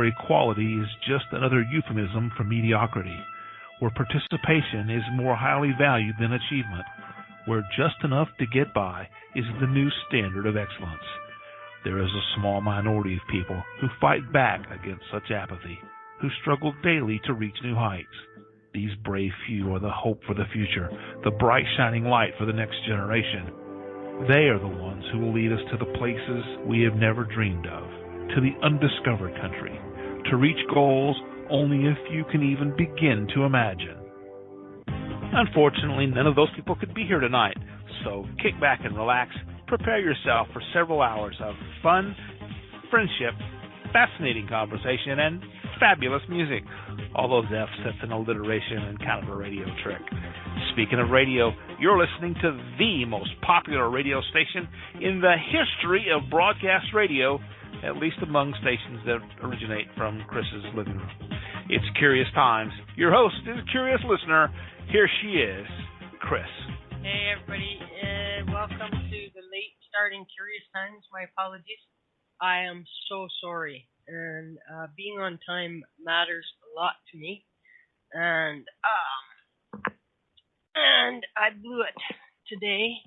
where equality is just another euphemism for mediocrity, where participation is more highly valued than achievement, where just enough to get by is the new standard of excellence. There is a small minority of people who fight back against such apathy, who struggle daily to reach new heights. These brave few are the hope for the future, the bright shining light for the next generation. They are the ones who will lead us to the places we have never dreamed of, to the undiscovered country, to reach goals only a few can even begin to imagine. Unfortunately, none of those people could be here tonight, so kick back and relax. Prepare yourself for several hours of fun, friendship, fascinating conversation, and fabulous music. All those F's, that's an alliteration and kind of a radio trick. Speaking of radio, you're listening to the most popular radio station in the history of broadcast radio, at least among stations that originate from Chris's living room. It's Curious Times. Your host is a curious listener. Here she is, Chris. Hey, everybody. Welcome to the late start in Curious Times. My apologies. I am so sorry. And being on time matters a lot to me. And I blew it today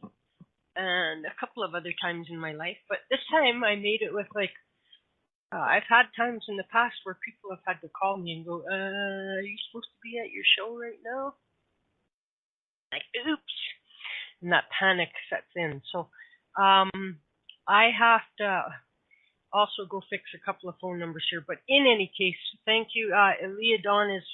and a couple of other times in my life. But this time I made it with I've had times in the past where people have had to call me and go, are you supposed to be at your show right now? Like, oops. And that panic sets in. So I have to also go fix a couple of phone numbers here. But in any case, thank you. Alea Dawn is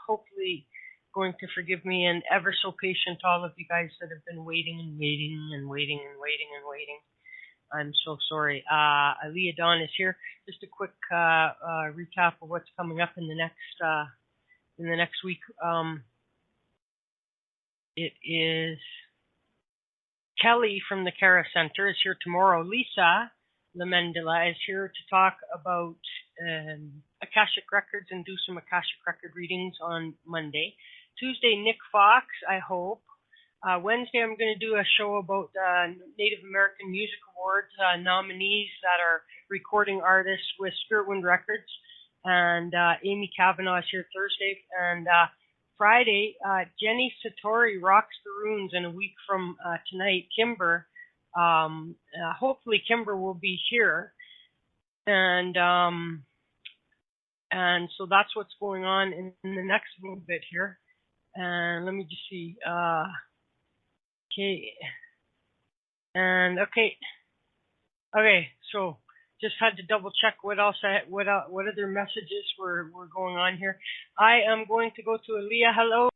hopefully going to forgive me, and ever so patient, all of you guys that have been waiting and waiting and waiting and waiting and waiting. I'm so sorry. Alea Dawn is here. Just a quick recap of what's coming up in the next week. It is Kelly from the KERA Center is here tomorrow. Lisa Lamendela is here to talk about Akashic Records and do some Akashic Record readings on Monday. Tuesday, Nick Fox, I hope. Wednesday, I'm going to do a show about Native American Music Awards nominees that are recording artists with Spirit Wind Records. And Amy Kavanaugh is here Thursday. And Friday, Jenny Satori rocks the runes. And a week from tonight, Kimber, hopefully Kimber will be here. And so that's what's going on in the next little bit here. And let me just see. Okay. And okay. So just had to double check what else what other messages were going on here. I am going to go to Alea. Hello,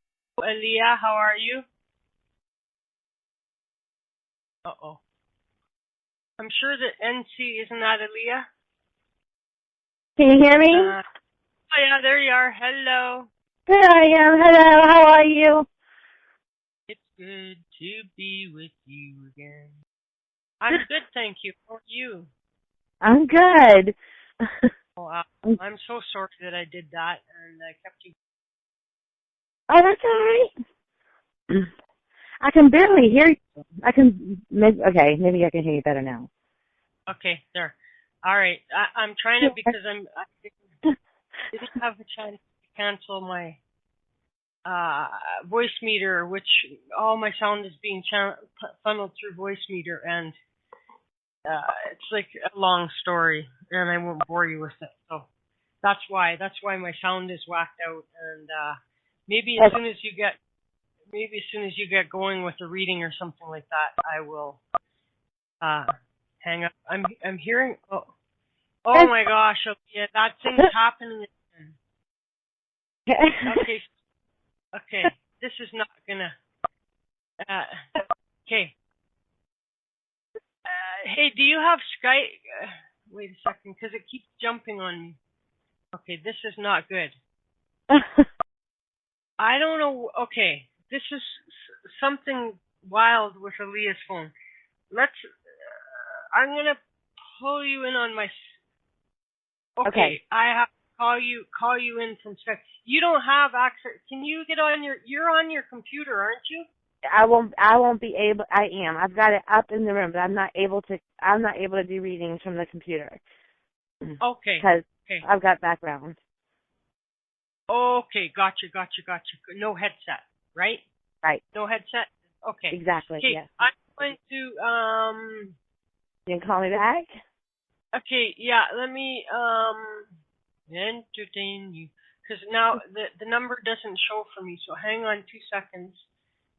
Alea. How are you? I'm sure that NC isn't that Alea. Can you hear me? Oh yeah, there you are. Hello. There I am. Hello. How are you? It's good to be with you again. I'm good, thank you. How are you? I'm good. I'm so sorry that I did that and I kept you. Oh, that's all right. I can barely hear you. Okay, maybe I can hear you better now. Okay, there. All right. I'm trying to because I didn't have a chance to cancel my voice meter, which all my sound is being funneled through voice meter, and it's like a long story, and I won't bore you with it. So that's why my sound is whacked out, and maybe as soon as you get going with a reading or something like that, I will hang up. I'm hearing. Oh my gosh! Yeah, that thing's happening again. Okay, this is not gonna. Okay. Hey, do you have Skype? Wait a second, because it keeps jumping on me. Okay, this is not good. I don't know. Okay, this is something wild with Alea's phone. I'm gonna pull you in on my. Okay. I have to call you in from Skype. You don't have access. Can you get on you're on your computer, aren't you? I won't be able. I am. I've got it up in the room, but I'm not able to do readings from the computer. Okay. Because Okay. I've got background. Okay. Gotcha. No headset, right? Right. No headset? Okay. Exactly, Okay. yes. I'm going to, You can call me back? okay, yeah, let me, entertain you. Because now the number doesn't show for me, so hang on 2 seconds.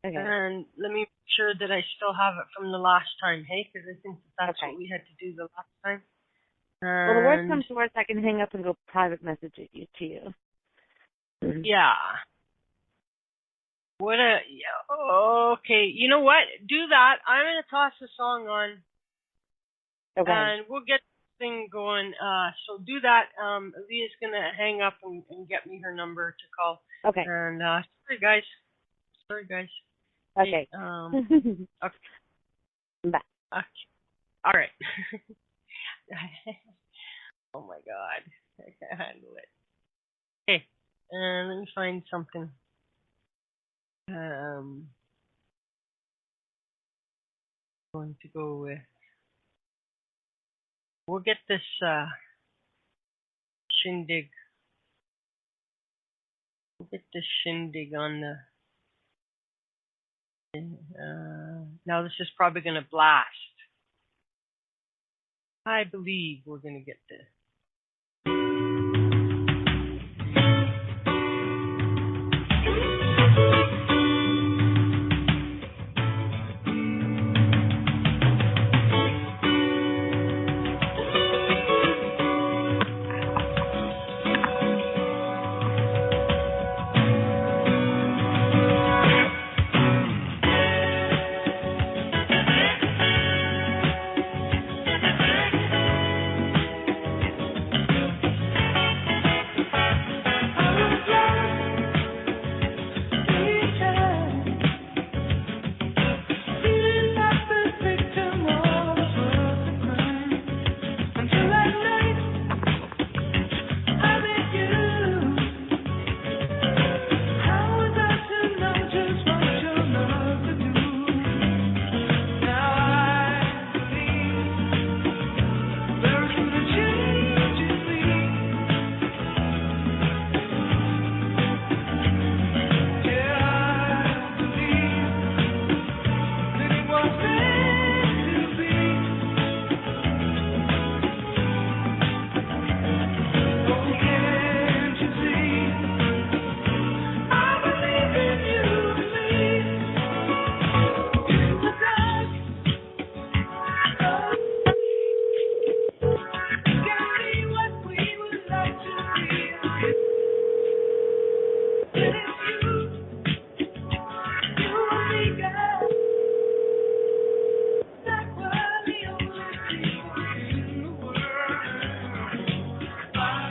Okay. And let me make sure that I still have it from the last time, hey? Because I think that's Okay. what we had to do the last time. Well, the worst And comes to worst, I can hang up and go private message it to you. yeah. Okay, you know what? Do that. I'm going to toss a song on. Okay. And we'll get this thing going. So do that. Leah's going to hang up and get me her number to call. Okay. And sorry, guys. Okay. Okay. Bye. Okay. All right. Oh, my God. I can't handle it. Okay. Let me find something. Going to go with. We'll get this shindig. We'll get this shindig on the. Now this is probably going to blast. I believe we're going to get this.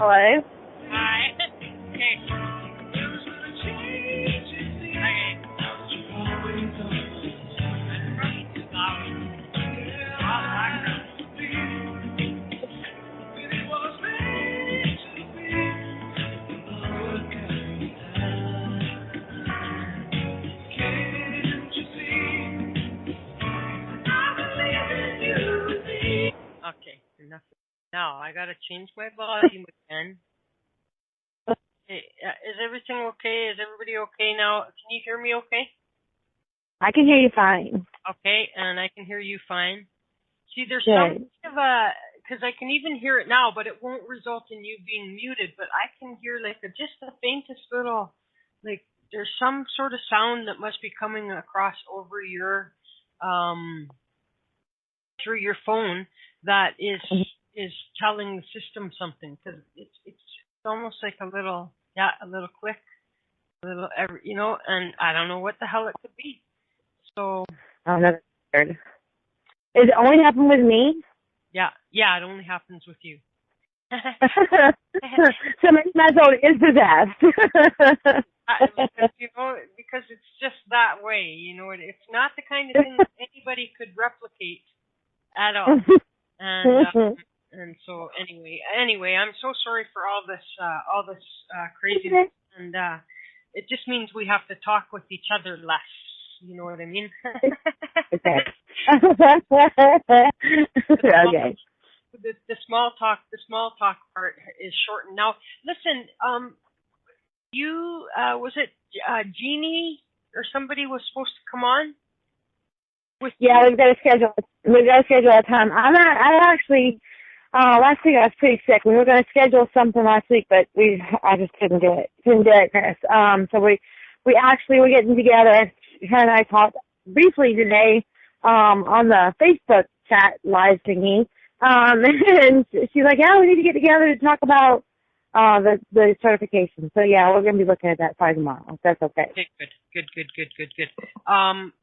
Hello? Hi. Okay. Okay, enough. Now I gotta change my volume again. Hey, is everything okay? Is everybody okay now? Can you hear me okay? I can hear you fine. Okay, and I can hear you fine. See, there's Good. some of a, because I can even hear it now, but it won't result in you being muted. But I can hear like just the faintest little, like there's some sort of sound that must be coming across over your, through your phone that is telling the system something, because it's almost like a little click, a little and I don't know what the hell it could be. So. Oh, that's weird. Does it only happen with me? Yeah, it only happens with you. So maybe my soul is possessed. Because it's just that way. It's not the kind of thing that anybody could replicate at all. And so anyway, I'm so sorry for all this craziness, and it just means we have to talk with each other less. You know what I mean? Okay. Okay. the small talk part is shortened. Now, listen, you was it Jeannie or somebody was supposed to come on? Yeah, we've got to schedule a time. I actually last week I was pretty sick. We were going to schedule something last week, but I just couldn't do it. Chris. So we're getting together. Her and I talked briefly today on the Facebook chat live thingy. And she's like, yeah, we need to get together to talk about the certification. So yeah, we're going to be looking at that probably tomorrow. If that's okay. Okay, good.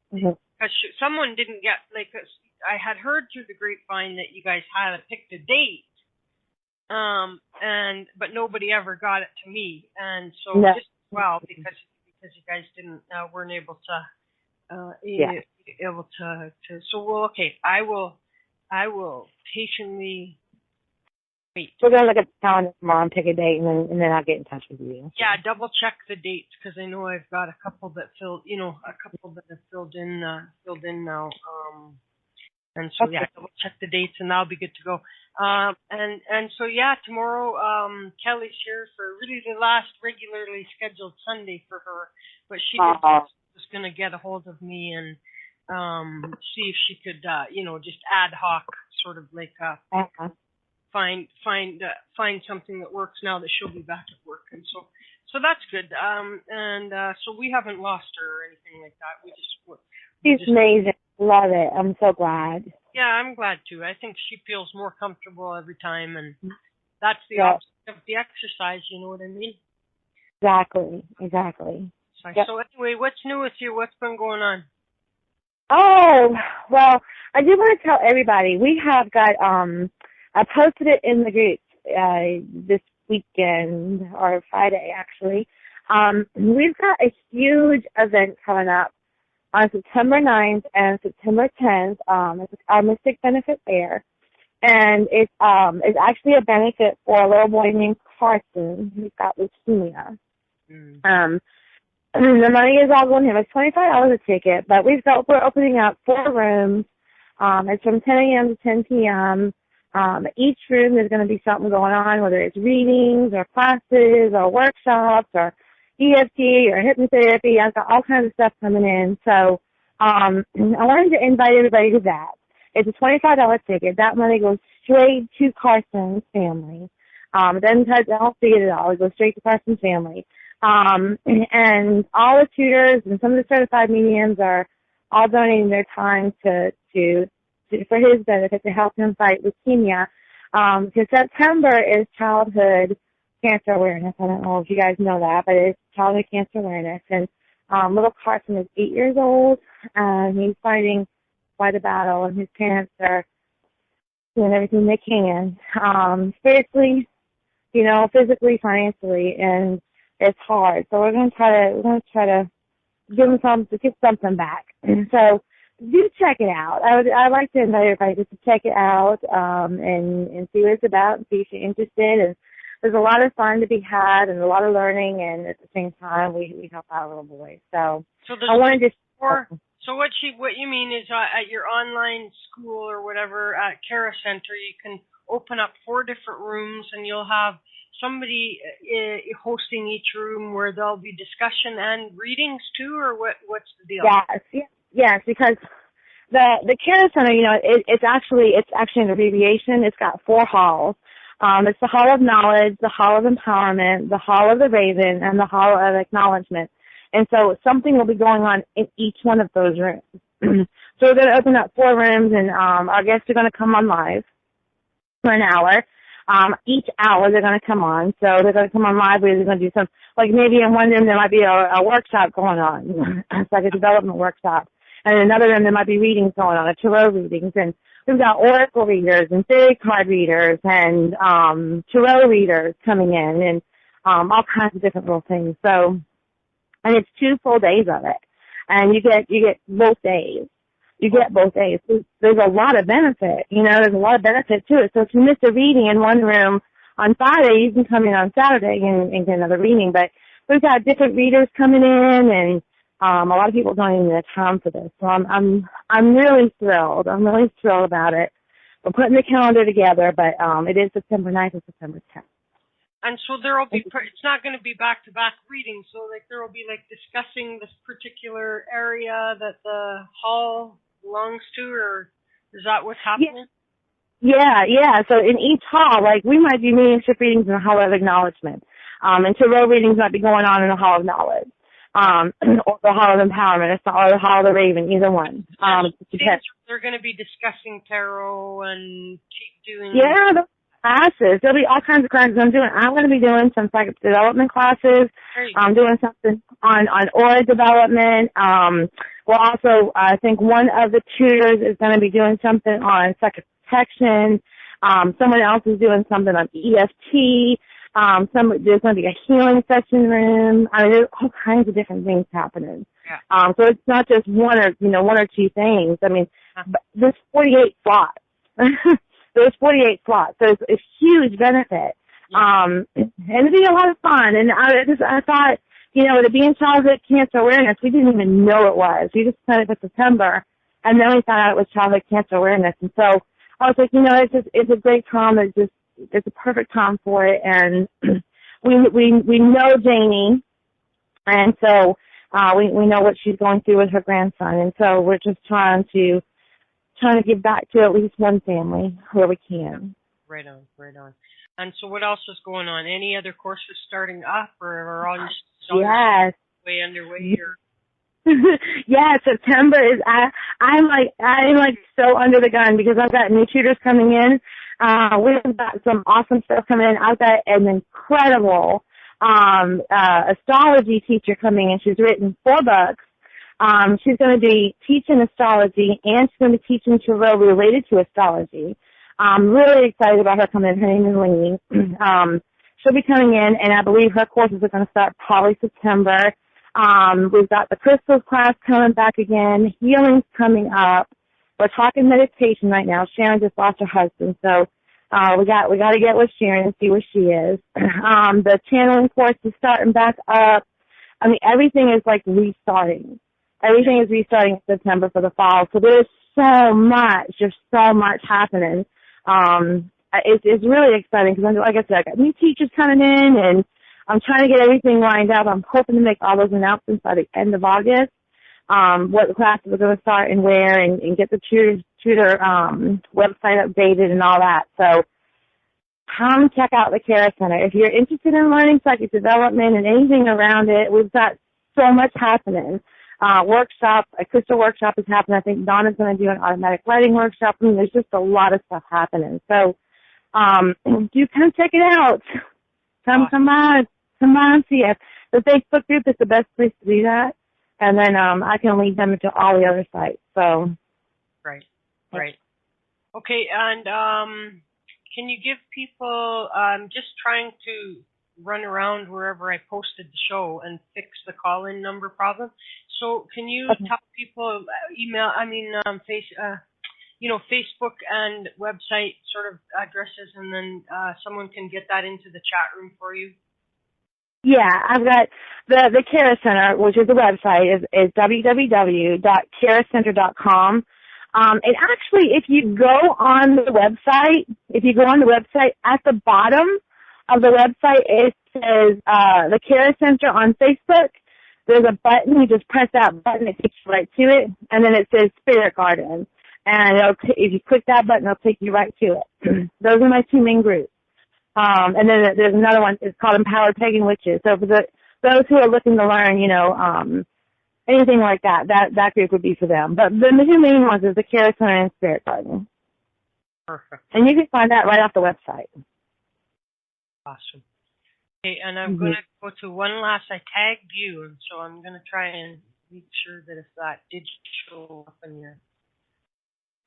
Because someone didn't get, like, I had heard through the grapevine that you guys had picked a date, but nobody ever got it to me, and so no. just because you guys weren't able to So okay, I will patiently wait. We're gonna look at the calendar tomorrow and pick a date, and then I'll get in touch with you. Yeah, double check the dates because I know I've got a couple that have filled in now. And so yeah, double check the dates and I'll be good to go. And so yeah, tomorrow Kelly's here for really the last regularly scheduled Sunday for her, but she was gonna get a hold of me and see if she could just ad hoc sort of like find something that works now that she'll be back at work, and so that's good. So we haven't lost her or anything like that. She's amazing. Love it. I'm so glad. Yeah, I'm glad too. I think she feels more comfortable every time, and that's the opposite of the exercise. You know what I mean? Exactly. So anyway, what's new with you? What's been going on? Oh, well, I do want to tell everybody we have got I posted it in the group this weekend, or Friday actually. We've got a huge event coming up on September 9th and September 10th. It's our Mystic Benefit Fair. And it's actually a benefit for a little boy named Carson who's got leukemia. The money is all going to him. It's $25 a ticket, but we're opening up 4 rooms. It's from 10 a.m. to 10 p.m. Each room there's going to be something going on, whether it's readings or classes or workshops or EFT or hypnotherapy. I've got all kinds of stuff coming in. So I wanted to invite everybody to that. It's a $25 ticket. That money goes straight to Carson's family. It doesn't touch, I don't see it at all. It goes straight to Carson's family. And all the tutors and some of the certified mediums are all donating their time for his benefit to help him fight leukemia. Because September is Childhood Cancer Awareness. I don't know if you guys know that, but it's Childhood Cancer Awareness. And little Carson is 8 years old, and he's fighting quite a battle, and his parents are doing everything they can, spiritually, physically, financially, and it's hard. So we're going to try to give him something back. And so do check it out. I'd like to invite everybody just to check it out and see what it's about and see if you're interested. And there's a lot of fun to be had and a lot of learning, and at the same time we help out little boys. So I wanted to. So what you mean is at your online school or whatever at KERA Center, you can open up 4 different rooms, and you'll have somebody hosting each room where there'll be discussion and readings too, or what's the deal? Yes, because the KERA Center, it's actually an abbreviation. It's got 4 halls. It's the Hall of Knowledge, the Hall of Empowerment, the Hall of the Raven, and the Hall of Acknowledgement. And so something will be going on in each one of those rooms. So we're going to open up 4 rooms, and our guests are going to come on live for an hour. Each hour they're going to come on. So they're going to come on live. We're going to do some, like maybe in one room there might be a workshop going on. It's like a development workshop. And in another room there might be readings going on, tarot readings. And we've got oracle readers and fairy card readers and tarot readers coming in, and all kinds of different little things. So, and it's 2 full days of it. And you get both days. There's a lot of benefit, there's a lot of benefit to it. So if you miss a reading in one room on Friday, you can come in on Saturday and get another reading. But we've got different readers coming in, and a lot of people donating their time for this. So I'm really thrilled. I'm really thrilled about it. we're putting the calendar together, but it is September 9th and September 10th. And so there will be, it's not going to be back-to-back readings, so like there will be like discussing this particular area that the hall belongs to, or is that what's happening? Yeah. So in each hall, like we might do mediumship readings in the Hall of Acknowledgement, and tarot readings might be going on in the Hall of Knowledge, or the Hall of Empowerment, or the Hall of the Raven, either one. They're going to be discussing tarot and doing... Yeah, the classes. There'll be all kinds of classes I'm going to be doing some psychic development classes. I'm doing something on aura development. We'll also, I think one of the tutors is going to be doing something on psychic protection. Someone else is doing something on EFT. There's going to be a healing session room. I mean, there's all kinds of different things happening. Yeah. So it's not just one or two things. I mean, there's 48 slots. There's 48 slots. So it's a huge benefit. Yeah. And it'll be a lot of fun. And I thought, to be in childhood cancer awareness, we didn't even know it was. We just started with September, and then we found out it was childhood cancer awareness. And so I was like, it's a great time. It's a perfect time for it. And we know Janie, and so we know what she's going through with her grandson. And so we're just trying to give back to at least one family where we can. Right on. And so what else is going on? Any other courses starting up, or are all your way underway here? Yeah, September is, I'm like so under the gun because I've got new tutors coming in. We've got some awesome stuff coming in. I've got an incredible astrology teacher coming in. She's written 4 books. She's going to be teaching astrology, and she's going to be teaching tarot related to astrology. I'm really excited about her coming in. Her name is Lainey. She'll be coming in, and I believe her courses are going to start probably September. We've got the crystals class coming back again. Healing's coming up. We're talking meditation right now. Sharon just lost her husband, so we got to get with Sharon and see where she is. The channeling course is starting back up. I mean, everything is like restarting. Everything is restarting in September for the fall. So there's so much happening. It's really exciting because, like I said, I got new teachers coming in, and I'm trying to get everything lined up. I'm hoping to make all those announcements by the end of August, what the classes are going to start and where, and get the tutor website updated and all that. So come check out the KERA Center. If you're interested in learning psychic development and anything around it, we've got so much happening. A crystal workshop is happening. I think Donna's going to do an automatic writing workshop. I mean, there's just a lot of stuff happening. So, do come check it out. Come on, see it. The Facebook group is the best place to do that. And then, I can lead them into all the other sites. So. Right. Okay. And, can you give people, just trying to run around wherever I posted the show and fix the call-in number problem. So can you tell people Facebook and website sort of addresses, and then someone can get that into the chat room for you? Yeah, I've got the KERA Center, which is the website, is www.keracenter.com. And actually, if you go on the website, at the bottom of the website, it says the KERA Center on Facebook. There's a button. You just press that button. It takes you right to it. And then it says Spirit Garden. And if you click that button, it'll take you right to it. Those are my 2 main groups. And then there's another one. It's called Empowered Pagan Witches. So for those who are looking to learn, anything like that group would be for them. But the 2 main ones is the KERA Center and Spirit Garden. Perfect. And you can find that right off the website. Awesome. Okay, and I'm going to go to one last. I tagged you, and so I'm going to try and make sure that if that did show up on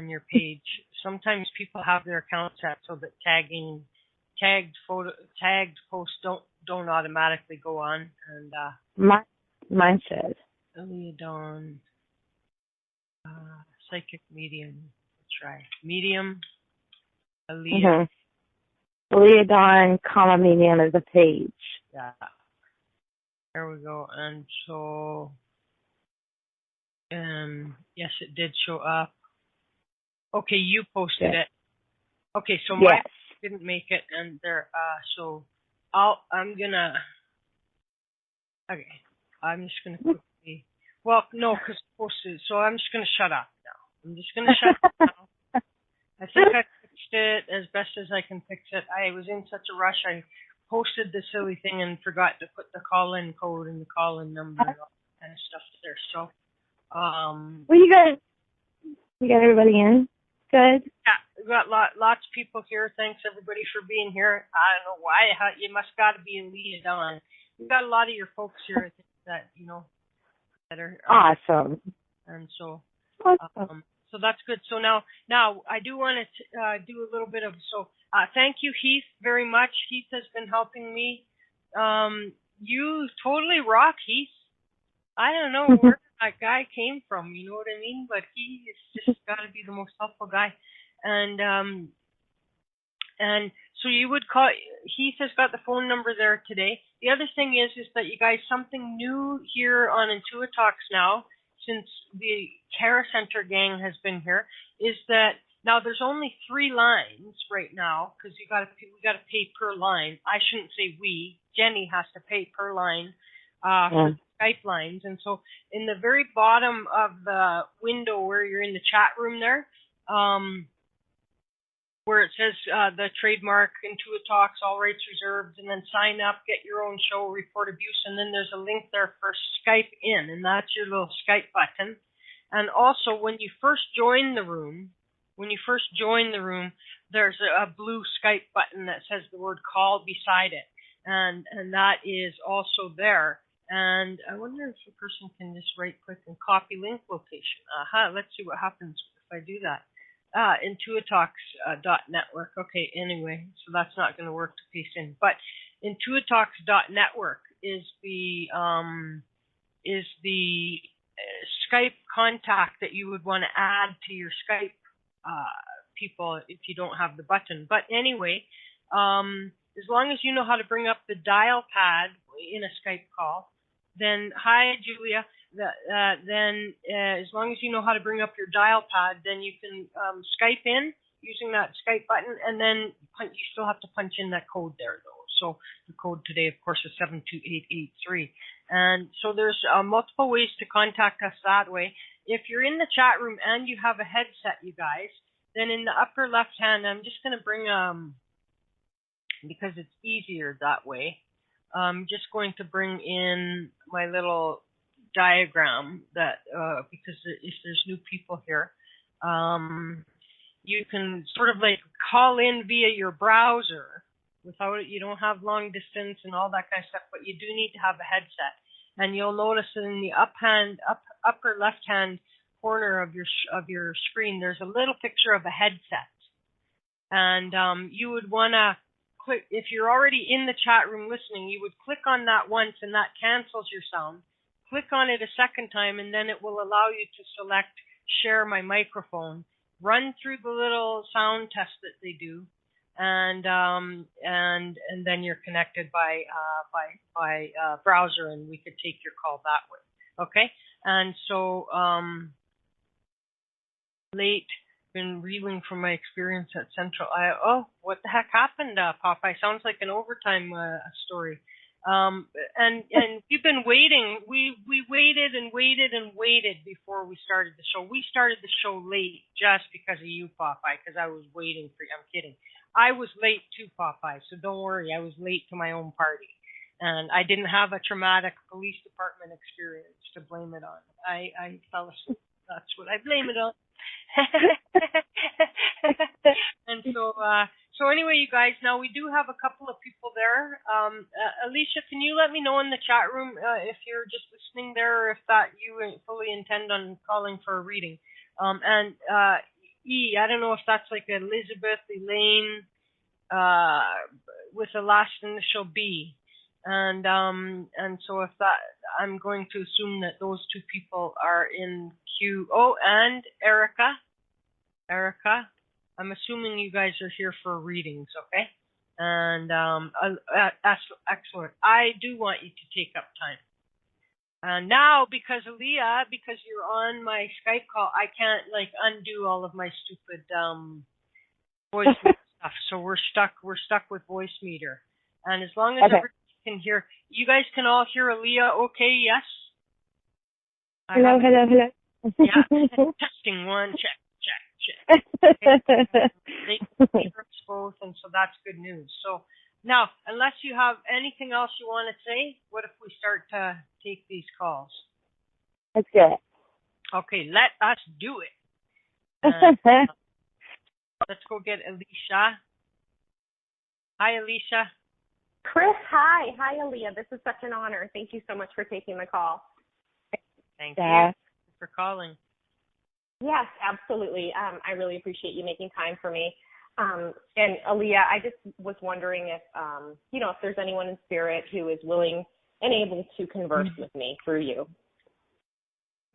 your page. Sometimes people have their accounts set so that tagged posts don't automatically go on. And mine should. Alea Dawn, psychic medium. Let's try medium. Alea. Alea Dawn, medium is the page. Yeah. There we go. And so, yes, it did show up. Okay, you posted it. Okay, so Yes. mine didn't make it, and there. So I'm gonna. Okay, I'm just gonna quickly. Well, no, because it's posted. So I'm just gonna shut up now. I'm just gonna shut up now. I think I fixed it as best as I can fix it. I was in such a rush. I posted the silly thing and forgot to put the call-in code and the call-in number and all that kind of stuff there. So, Well, you got everybody in. Good. yeah, we've got lots of people here. Thanks everybody for being here. I don't know why. You must got to be Alea Dawn. We've got a lot of your folks here, I think, that that are Awesome. and so. Awesome. So that's good. So now I do want to do a little bit of thank you, Heath, very much. Heath has been helping me. You totally rock, Heath. I don't know where that guy came from, you know what I mean? But he is just got to be the most helpful guy. And so you would call. Heath has got the phone number there today. The other thing is that you guys, something new here on IntuiTalks now, since the KERA Center gang has been here, is that now there's only 3 lines right now because we got to pay per line. I shouldn't say we. Jenny has to pay per line for the Skype lines, and so in the very bottom of the window where you're in the chat room there, where it says the trademark IntuiTalks, all rights reserved, and then sign up, get your own show, report abuse, and then there's a link there for Skype in, and that's your little Skype button. And also, when you first join the room, there's a blue Skype button that says the word call beside it, and that is also there. And I wonder if a person can just right-click and copy link location. Let's see what happens if I do that. IntuiTalks.network. Okay, anyway, so that's not going to work to paste in. But IntuiTalks.network is the Skype contact that you would want to add to your Skype people if you don't have the button. But anyway, as long as you know how to bring up the dial pad in a Skype call, then hi Julia. Then as long as you know how to bring up your dial pad, then you can Skype in using that Skype button, and then you still have to punch in that code there, though. So the code today, of course, is 72883. And so there's multiple ways to contact us that way. If you're in the chat room and you have a headset, you guys, then in the upper left hand, I'm just going to bring, because it's easier that way, I'm just going to bring in my little diagram that because if there's new people here, you can sort of like call in via your browser without it. You don't have long distance and all that kind of stuff, but you do need to have a headset. And you'll notice that in the upper left hand corner of your screen, there's a little picture of a headset, and you would want to click. If you're already in the chat room listening, you would click on that once, and that cancels your sound. Click on it a second time, and then it will allow you to select share my microphone. Run through the little sound test that they do, and then you're connected by browser, and we could take your call that way. Okay, and so been reeling from my experience at Central. What the heck happened, Popeye? Sounds like an overtime story. And we've been waiting. We waited and waited and waited before we started the show. We started the show late just because of you, Popeye, because I was waiting for you. I'm kidding. I was late too, Popeye, so don't worry. I was late to my own party. And I didn't have a traumatic police department experience to blame it on. I fell asleep. That's what I blame it on. And so anyway, you guys, now we do have a couple of people there. Alicia, can you let me know in the chat room if you're just listening there, or if that you fully intend on calling for a reading? And E, I don't know if that's like Elizabeth, Elaine, with the last initial B. And so if that, I'm going to assume that those two people are in queue. Oh, and Erica, I'm assuming you guys are here for readings, okay? And excellent. I do want you to take up time. And now, because Alea, because you're on my Skype call, I can't like undo all of my stupid voice stuff. So we're stuck with voice meter. And as long as everybody can hear, you guys can all hear Alea okay, yes? Hello. Yeah, testing one, check. They hear us both, and so that's good news. So now, unless you have anything else you want to say, what if we start to take these calls? Let's do it. Okay, let us do it. Let's go get Alicia. Hi, Alicia. Chris, hi. Hi, Alea. This is such an honor. Thank you so much for taking the call. Thank you for calling. Yes, absolutely. I really appreciate you making time for me. And Alea, I just was wondering if there's anyone in spirit who is willing and able to converse with me through you.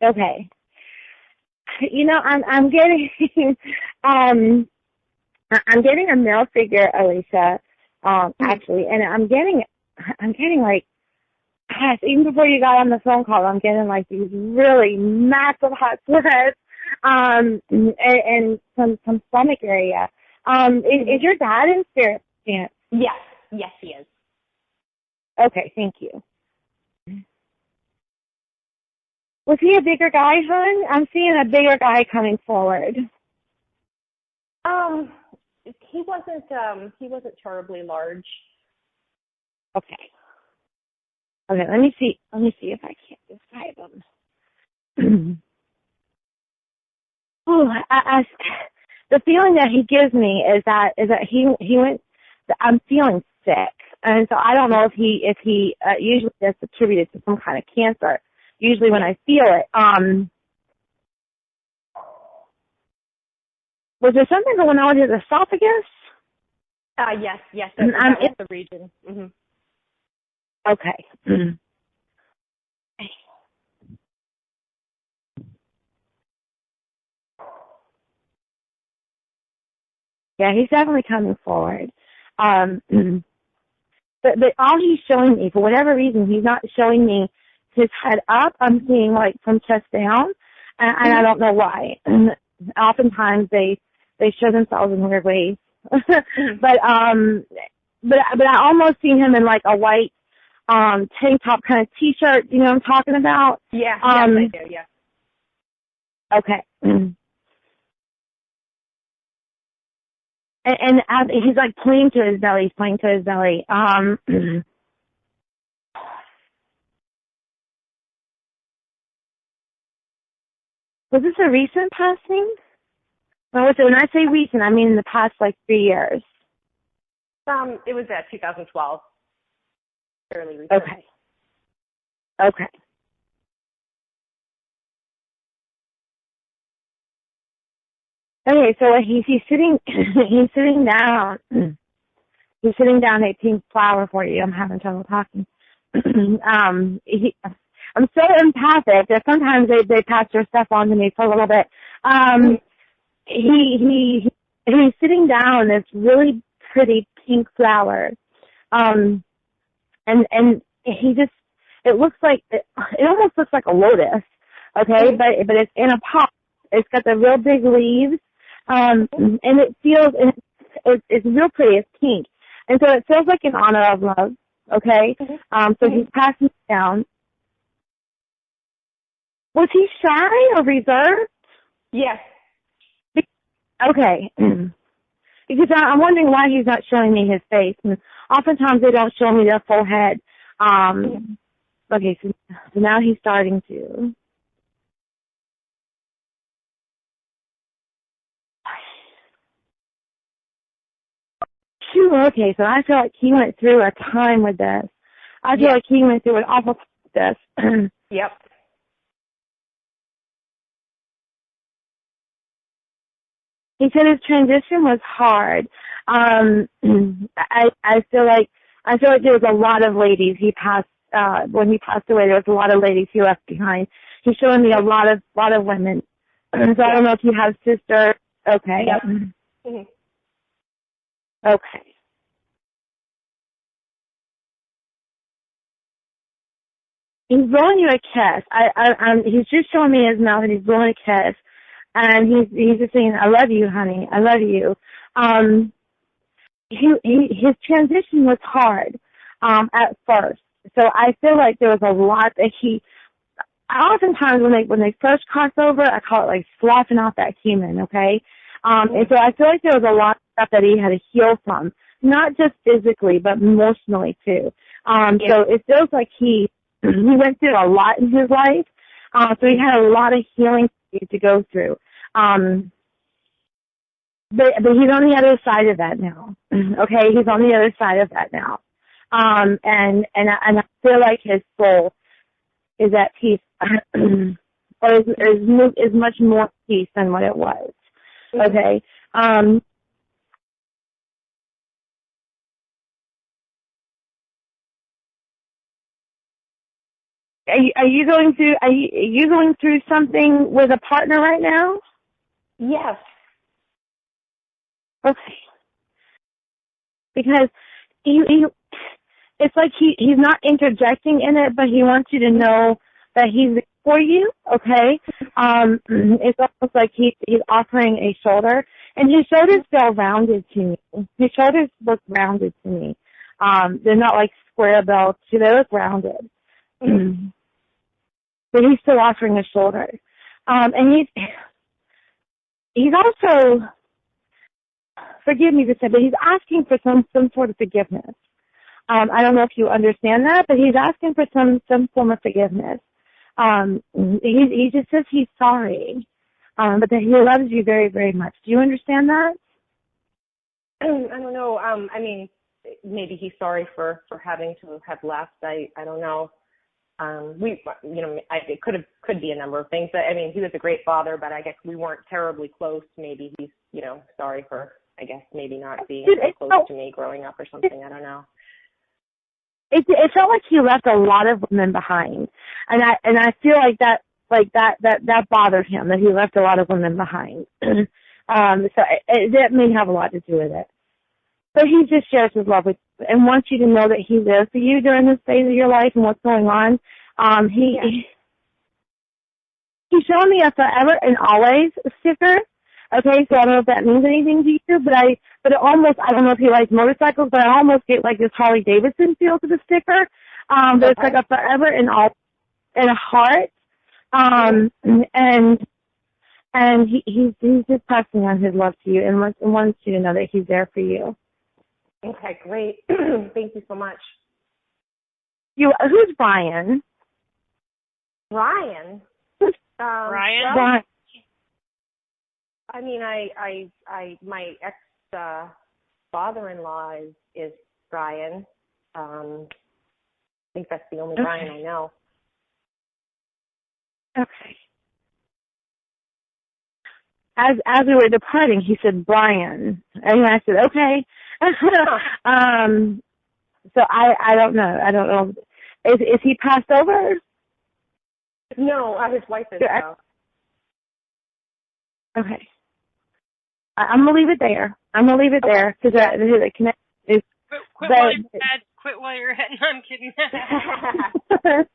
Okay. I'm getting I'm getting a male figure, Alicia, actually, and I'm getting like, gosh, even before you got on the phone call, I'm getting like these really massive hot sweats, and some stomach area. Is your dad in spirit? Yeah. Yes, he is. Okay, thank you. Was he a bigger guy, hon? I'm seeing a bigger guy coming forward. He wasn't terribly large. Okay, let me see if I can't describe him. The feeling that he gives me is that he went. I'm feeling sick, and so I don't know if he usually that's attributed to some kind of cancer. Usually when I feel it, was there something going on with his esophagus? Yes, that was the region. Mm-hmm. Okay. Yeah, he's definitely coming forward. But all he's showing me, for whatever reason, he's not showing me his head up. I'm seeing like from chest down, and I don't know why. And oftentimes they show themselves in weird ways. but I almost see him in like a white tank top kind of t-shirt. You know what I'm talking about? Yeah, I do. Yeah. Okay. And he's like pointing to his belly. Was this a recent passing? Or when I say recent, I mean in the past like 3 years. It was 2012. Fairly recent. Okay. Okay, so he's sitting down. He's sitting down a pink flower for you. I'm having trouble talking. I'm so empathic that sometimes they pass their stuff on to me for a little bit. He's sitting down this really pretty pink flower. And he just, it almost looks like a lotus. Okay, but it's in a pot. It's got the real big leaves. And it feels, it's real pretty, it's pink. And so it feels like in honor of love, okay? So he's passing it down. Was he shy or reserved? Yes. Okay. Because I'm wondering why he's not showing me his face. And oftentimes they don't show me their full head. Okay, so now he's starting to. Okay, so I feel like he went through a time with this. I feel like he went through an awful time with this. Yep. He said his transition was hard. I feel like there was a lot of ladies he passed when he passed away. There was a lot of ladies he left behind. He's showing me a lot of women. So I don't know if you have sisters. Okay. Yep. Okay. He's blowing you a kiss. He's just showing me his mouth and he's blowing a kiss. And he's just saying, I love you, honey. I love you. his transition was hard at first. So I feel like there was a lot that oftentimes when they first cross over, I call it like sloughing off that human, okay? And so I feel like there was a lot of stuff that he had to heal from, not just physically, but emotionally too. So it feels like he went through a lot in his life. So he had a lot of healing to go through. But he's on the other side of that now. Okay, he's on the other side of that now. And I feel like his soul is at peace, or is much more peace than what it was. Okay. Are you going through something with a partner right now? Yes. Okay. Because it's like he's not interjecting in it, but he wants you to know that he's there for you, okay? It's almost like he's offering a shoulder, and his shoulders feel rounded to me. His shoulders look rounded to me. They're not like square belts. They look rounded. But he's still offering a shoulder. And he's also, forgive me to say, but he's asking for some sort of forgiveness. I don't know if you understand that, but he's asking for some form of forgiveness. He just says he's sorry, but that he loves you very, very much. Do you understand that? I don't know. I mean, maybe he's sorry for having to have left. I don't know. It could be a number of things. I mean, he was a great father, but I guess we weren't terribly close. Maybe he's, sorry for, I guess, maybe not being so close to me growing up or something. I don't know. It felt like he left a lot of women behind, and I feel like that bothered him, that he left a lot of women behind. So that may have a lot to do with it. But he just shares his love with you and wants you to know that he's there for you during this phase of your life and what's going on. He's showing me a forever and always sticker. Okay, so I don't know if that means anything to you, but it almost, I don't know if he likes motorcycles, but I almost get like this Harley Davidson feel to the sticker. But it's like a forever and all, and a heart. And he's just passing on his love to you and wants you to know that he's there for you. Okay, great. Thank you so much. Who's Brian? Brian? Brian? Brian. I mean, my ex-father-in-law is Brian. I think that's the only Brian I know. Okay. As we were departing, he said Brian, and I said okay. So I don't know. Is he passed over? No, his wife is now. Okay. I'm gonna leave it there. Because the connection is. Quit while you're heading. I'm kidding.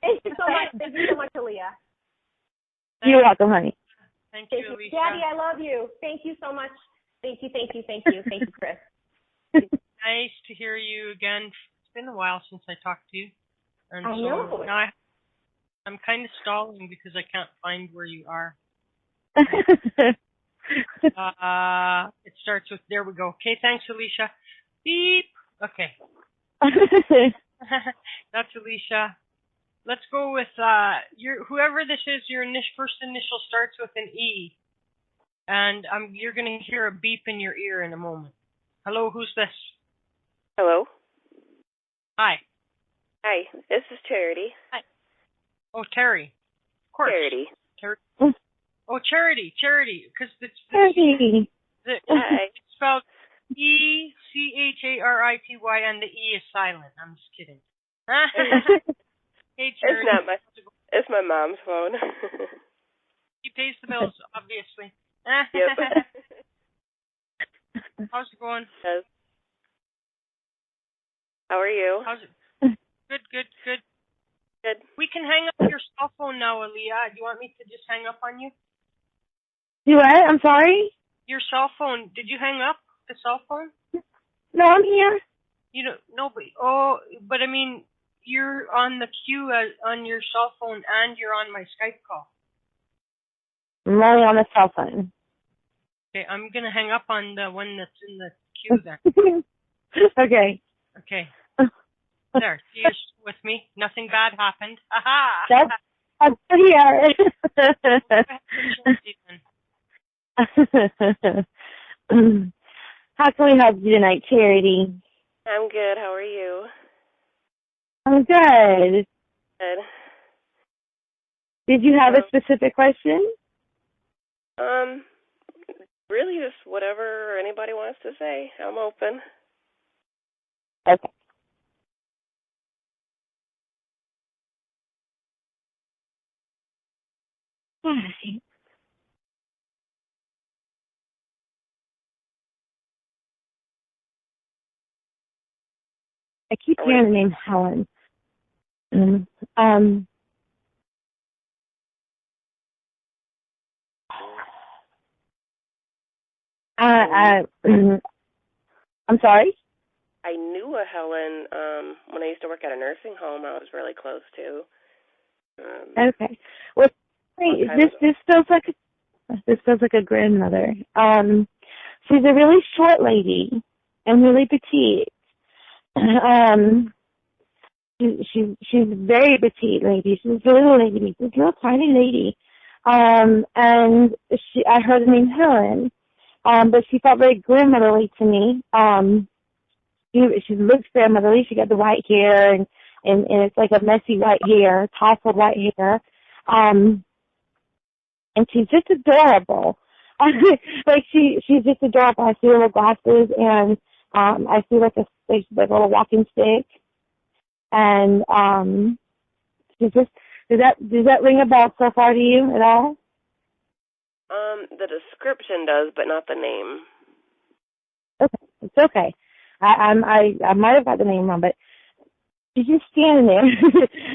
Thank you so much. Thank you so much, Alea. You're welcome, honey. Thank you, Alicia. Daddy, I love you. Thank you so much. Thank you, Chris. Nice to hear you again. It's been a while since I talked to you. And I know. Now I'm kind of stalling because I can't find where you are. It starts with, there we go. Okay, thanks, Alicia. Beep. Okay. That's Alicia. Let's go with whoever this is. Your first initial starts with an E, and you're going to hear a beep in your ear in a moment. Hello, who's this? Hello. Hi. Hi. This is Charity. Hi. Oh, Terry. Of course. Charity. Oh, Charity, because it's Charity. It's spelled ECHARITY, and the E is silent. I'm just kidding. Hey, Charity. It's my mom's phone. She pays the bills, obviously. Yep. How's it going? Yes. How are you? How's it? Good. Good. We can hang up your cell phone now, Alea. Do you want me to just hang up on you? You what? I'm sorry? Your cell phone. Did you hang up the cell phone? No, I'm here. You don't, nobody. But I mean, you're on the queue on your cell phone and you're on my Skype call. I'm only on the cell phone. Okay, I'm going to hang up on the one that's in the queue then. Okay. Okay. There, you with me? Nothing bad happened. Aha! I'm here. How can we help you tonight, Charity? I'm good. How are you? I'm good. Good. Did you have a specific question? Really just whatever anybody wants to say. I'm open. Okay. All right. I keep hearing the name Helen. I'm sorry? I knew a Helen when I used to work at a nursing home I was really close to. Okay. Well, this feels like a grandmother. She's a really short lady and really petite. She's a very petite lady. She's a little lady. She's a little tiny lady. And I heard the name Helen. But she felt very grandmotherly to me. She looks grandmotherly. She got the white hair and it's like a messy white hair, tousled white hair. And she's just adorable. Like she's just adorable. I see her with glasses and I see like a little walking stick. And she's just does that ring a bell so far to you at all? The description does, but not the name. Okay, it's okay. I might have got the name wrong, but she's just standing there,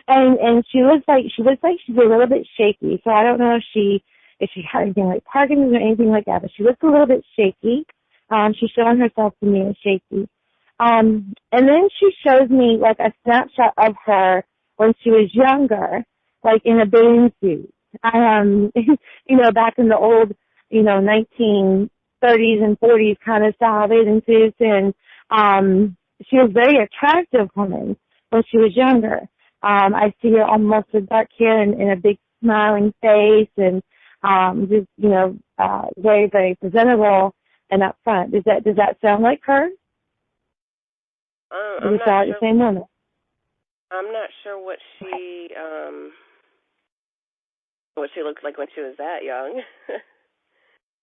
and she looks like she's a little bit shaky. So I don't know if she had anything like Parkinson's or anything like that, but she looks a little bit shaky. She's showing herself to me as shaky. And then she shows me like a snapshot of her when she was younger, like in a bathing suit. Back in the old, 1930s and 40s kind of style bathing suits, and she was a very attractive woman when she was younger. I see her almost with dark hair and a big smiling face, and very, very presentable and up front. Does that sound like her? I'm not sure. The same woman? I'm not sure what she looked like when she was that young.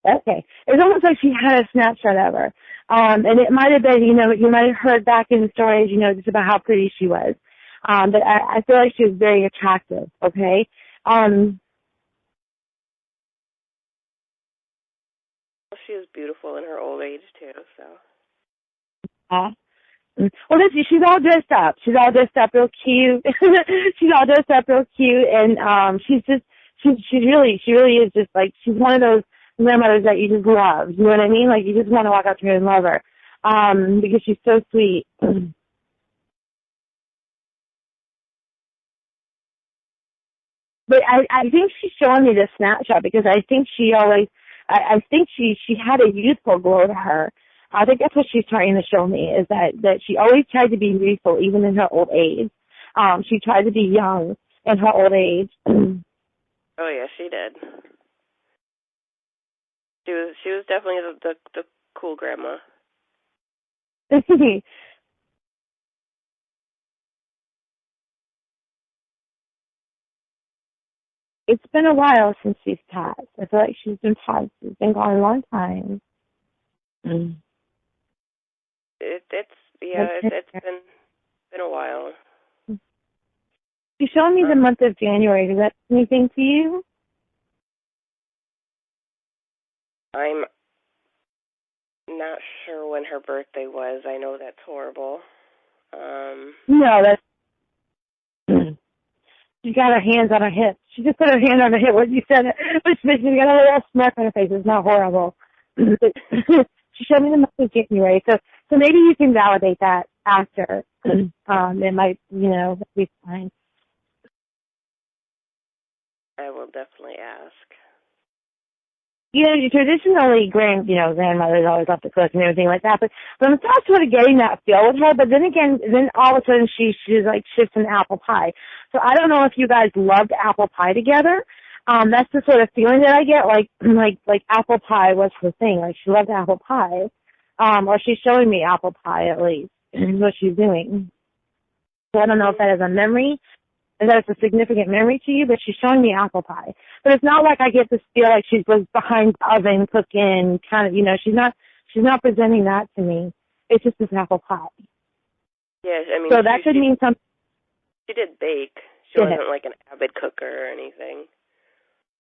Okay. It's almost like she had a snapshot of her. And it might have been, you might have heard back in the stories, just about how pretty she was. But I feel like she was very attractive, okay? She was beautiful in her old age, too, so. Well, listen, she's all dressed up. She's all dressed up real cute. She's all dressed up real cute, and she really is just like, she's one of those grandmothers that you just love. You know what I mean? Like, you just want to walk up to her and love her, because she's so sweet. But I think she's showing me the snapshot because I think she had a youthful glow to her. I think that's what she's trying to show me, is that she always tried to be youthful even in her old age. She tried to be young in her old age. Oh yeah, she did. She was definitely the cool grandma. It's been a while since she's passed. I feel like she's been passed. She's been gone a long time. It's been a while. She's showing me the month of January. Does that mean anything to you? I'm not sure when her birthday was. I know that's horrible. No, that's... She got her hands on her hips. She just put her hand on her hip when you said it. Which makes me got a little smirk on her face. It's not horrible. She showed me the month of January. So So maybe you can validate that after. It might, be fine. I will definitely ask. Traditionally, grandmothers always love to cook and everything like that. But I'm not sort of getting that feel with her. But then again, all of a sudden she's like shifts in apple pie. So I don't know if you guys loved apple pie together. That's the sort of feeling that I get. Like apple pie was her thing. Like she loved apple pie. Or she's showing me apple pie at least. Is what she's doing. So I don't know if that is a memory. That it's a significant memory to you, but she's showing me apple pie. But it's not like I get to feel like she was behind the oven cooking, kind of, she's not presenting that to me. It's just this apple pie. Yeah, I mean, so that could mean something. She did bake. She wasn't like an avid cooker or anything.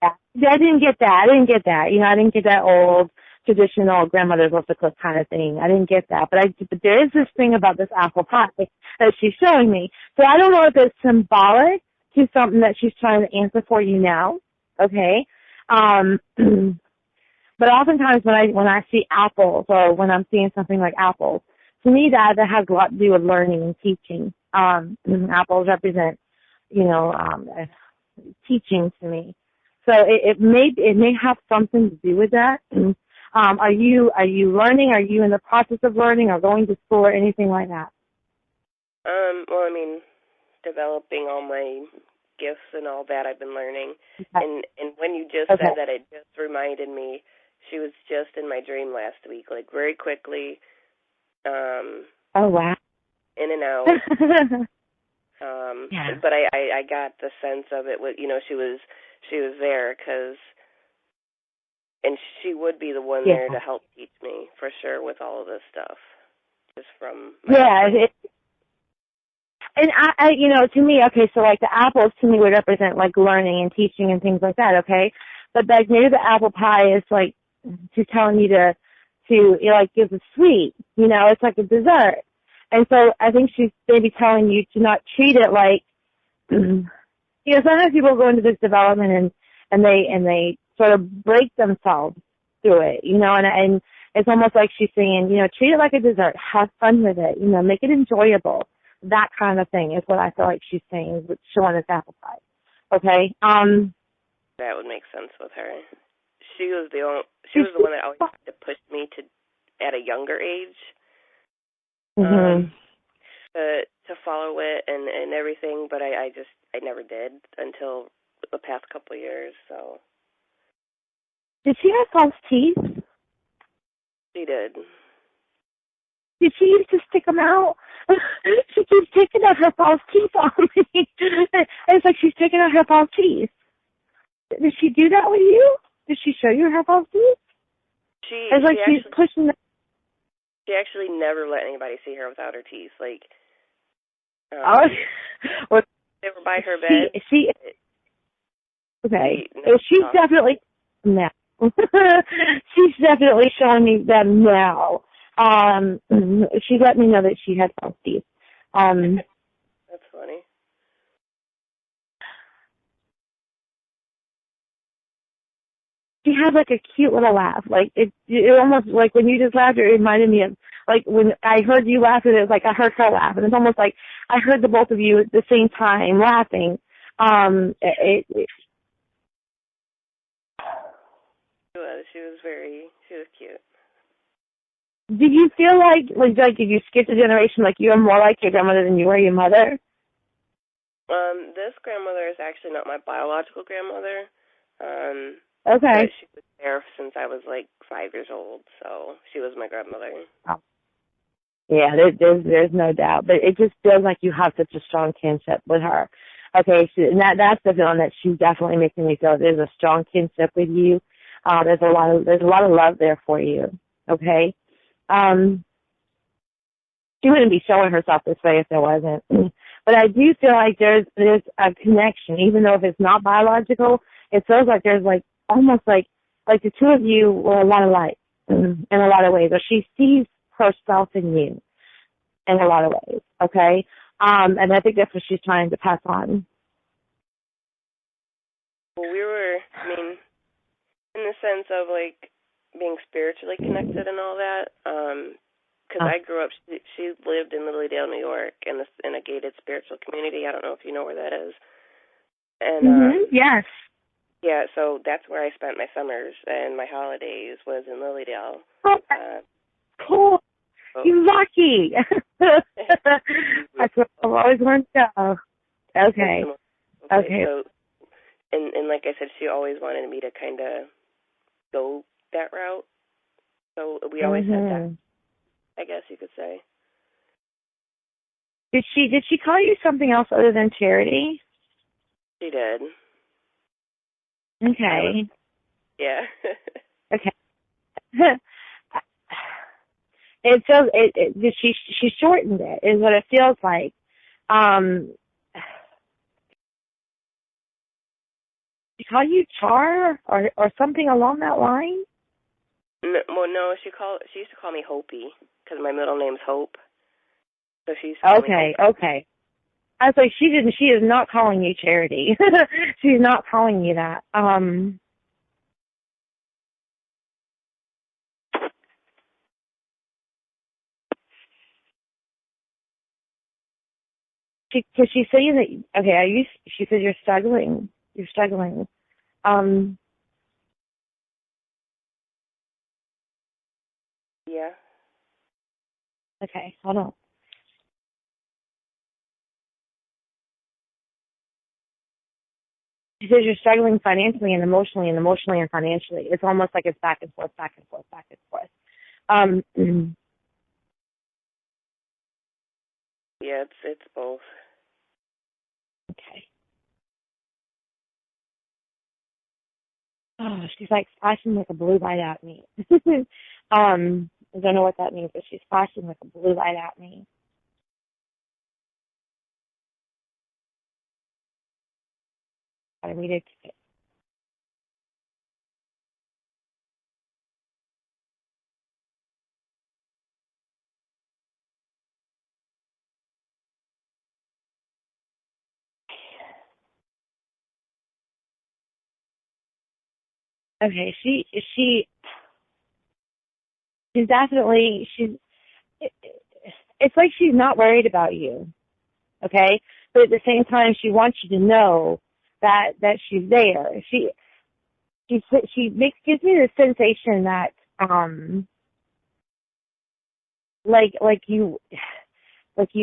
Yeah, I didn't get that. I didn't get that old traditional grandmother's love to cook kind of thing. I didn't get that. But there is this thing about this apple pie that she's showing me. So I don't know if it's symbolic to something that she's trying to answer for you now. Okay. But oftentimes when I see apples or when I'm seeing something like apples, to me that has a lot to do with learning and teaching. Apples represent, teaching to me. So it may have something to do with that. Are you learning? Are you in the process of learning or going to school or anything like that? Well, I mean, developing all my gifts and all that I've been learning. Okay. And when you just said that, it just reminded me, she was just in my dream last week, like very quickly. Oh, wow. In and out. Yeah. But I got the sense of it, she was there and she would be the one there to help teach me, for sure, with all of this stuff. Just from my and to me, okay, so like the apples to me would represent like learning and teaching and things like that, okay? But like maybe the apple pie is like to telling you to give a sweet, it's like a dessert. And so I think she's maybe telling you to not treat it like, sometimes people go into this development and they sort of break themselves through it, and it's almost like she's saying, treat it like a dessert, have fun with it, make it enjoyable. That kind of thing is what I feel like she's saying, showing this apple pie. Okay? That would make sense with her. She was the one that always had to push me at a younger age. Mm-hmm. To follow it and everything, but I never did until the past couple of years, so. Did she have false teeth? She did. Did she used to stick them out? She keeps taking out her false teeth on me. It's like she's taking out her false teeth. Did she do that with you? Did she show you her false teeth? It's like she's pushing them. She actually never let anybody see her without her teeth. Like, well, they were by her bed. She's definitely now. She's definitely showing me them now. She let me know that she had false teeth. That's funny. She had like a cute little laugh. Like it almost like when you just laughed, it reminded me of like when I heard you laugh, and it was like I heard her laugh, and it's almost like I heard the both of you at the same time laughing. She was cute. Did you feel like did you skip a generation? Like you were more like your grandmother than you were your mother? This grandmother is actually not my biological grandmother. Okay. But she was there since I was like 5 years old, so she was my grandmother. Oh. Yeah, there's no doubt, but it just feels like you have such a strong kinship with her. Okay, and that's the feeling that she's definitely making me feel. There's a strong kinship with you. There's a lot of love there for you. Okay. She wouldn't be showing herself this way if there wasn't. But I do feel like there's a connection, even though if it's not biological, it feels like there's like almost like the two of you were a lot alike in a lot of ways, or she sees herself in you in a lot of ways. Okay, and I think that's what she's trying to pass on. Well, in the sense of like being spiritually connected and all that, because I grew up, she lived in Lilydale, New York, in a gated spiritual community. I don't know if you know where that is. And yes. Yeah, so that's where I spent my summers and my holidays was in Lilydale. Oh, cool. You're lucky. That's what I've always wanted to go. Okay. So, and like I said, she always wanted me to kind of go that route. So we always had that, I guess you could say. Did she call you something else other than charity? She did. Okay. Yeah. Okay. It feels she shortened it is what it feels like. She call you Char or something along that line? No, well, no, she used to call me Hopi because my middle name's Hope. So she used to call me Hope. Okay. I was like, she is not calling you Charity. She's not calling you that. She's saying that, okay, she says you're struggling. You're struggling. Yeah. Okay, hold on. She says you're struggling financially and emotionally and financially. It's almost like it's back and forth, back and forth, back and forth. Yeah, it's both. Okay. Oh, she's like flashing like a blue light at me. I don't know what that means, but she's flashing like a blue light at me. I read it. Okay, she's definitely it's like she's not worried about you. Okay? But at the same time she wants you to know that she's there. She gives me the sensation that like you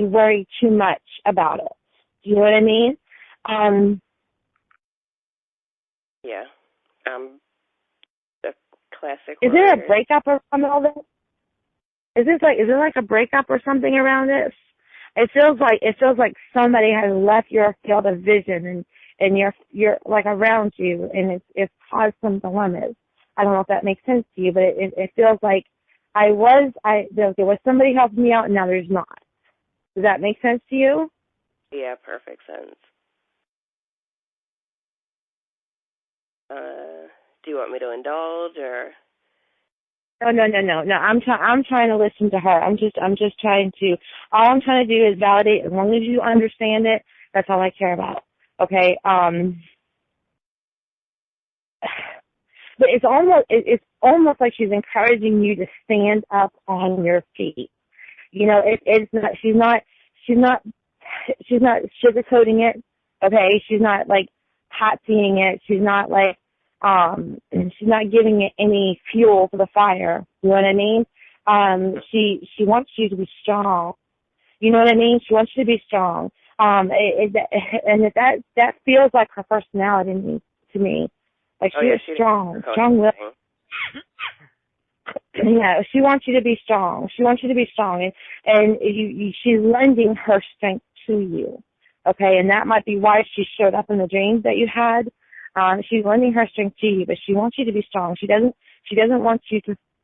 worry too much about it. Do you know what I mean? Yeah. The classic Is there a breakup around all this? Is there like a breakup or something around this? It feels like somebody has left your field of vision and you're like around you, and it's caused some dilemmas. I don't know if that makes sense to you, but it feels like there was somebody helping me out and now there's not. Does that make sense to you? Yeah, perfect sense. Do you want me to indulge or? No. I'm trying to listen to her. I'm just trying to. All I'm trying to do is validate. As long as you understand it, that's all I care about. Okay. But it's almost like she's encouraging you to stand up on your feet. You know, it's not. She's not sugarcoating it. Okay. She's not like hot-seeing it. She's not like. And she's not giving it any fuel for the fire. You know what I mean? She wants you to be strong. You know what I mean? She wants you to be strong. And that feels like her personality to me. Like she is strong, strong-willed. Yeah, she wants you to be strong. She wants you to be strong, and she's lending her strength to you. Okay, and that might be why she showed up in the dreams that you had. She's lending her strength to you, but she wants you to be strong. She doesn't want you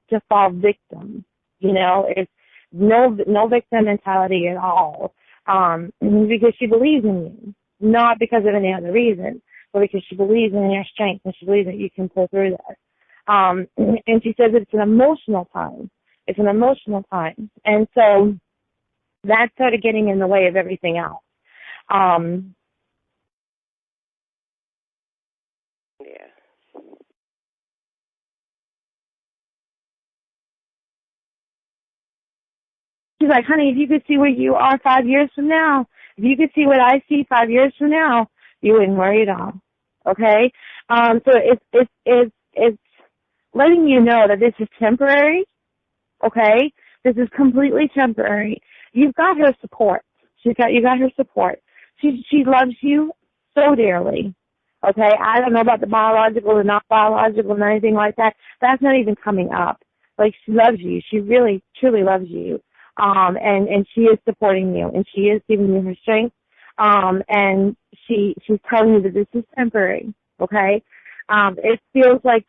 to fall victim. You know, it's no victim mentality at all. Because she believes in you, not because of any other reason, but because she believes in your strength and she believes that you can pull through this. And she says it's an emotional time. It's an emotional time, and so that's sort of getting in the way of everything else. Yeah. she's like, honey, if you could see where you are 5 years from now, if you could see what I see 5 years from now, you wouldn't worry at all. Okay? So it's letting you know that this is temporary. Okay? This is completely temporary. You've got her support. You got her support. She loves you so dearly. Okay? I don't know about the biological or not biological and anything like that. That's not even coming up. Like, she loves you. She really, truly loves you. And she is supporting you, and she is giving you her strength. And she's telling you that this is temporary. Okay? It feels like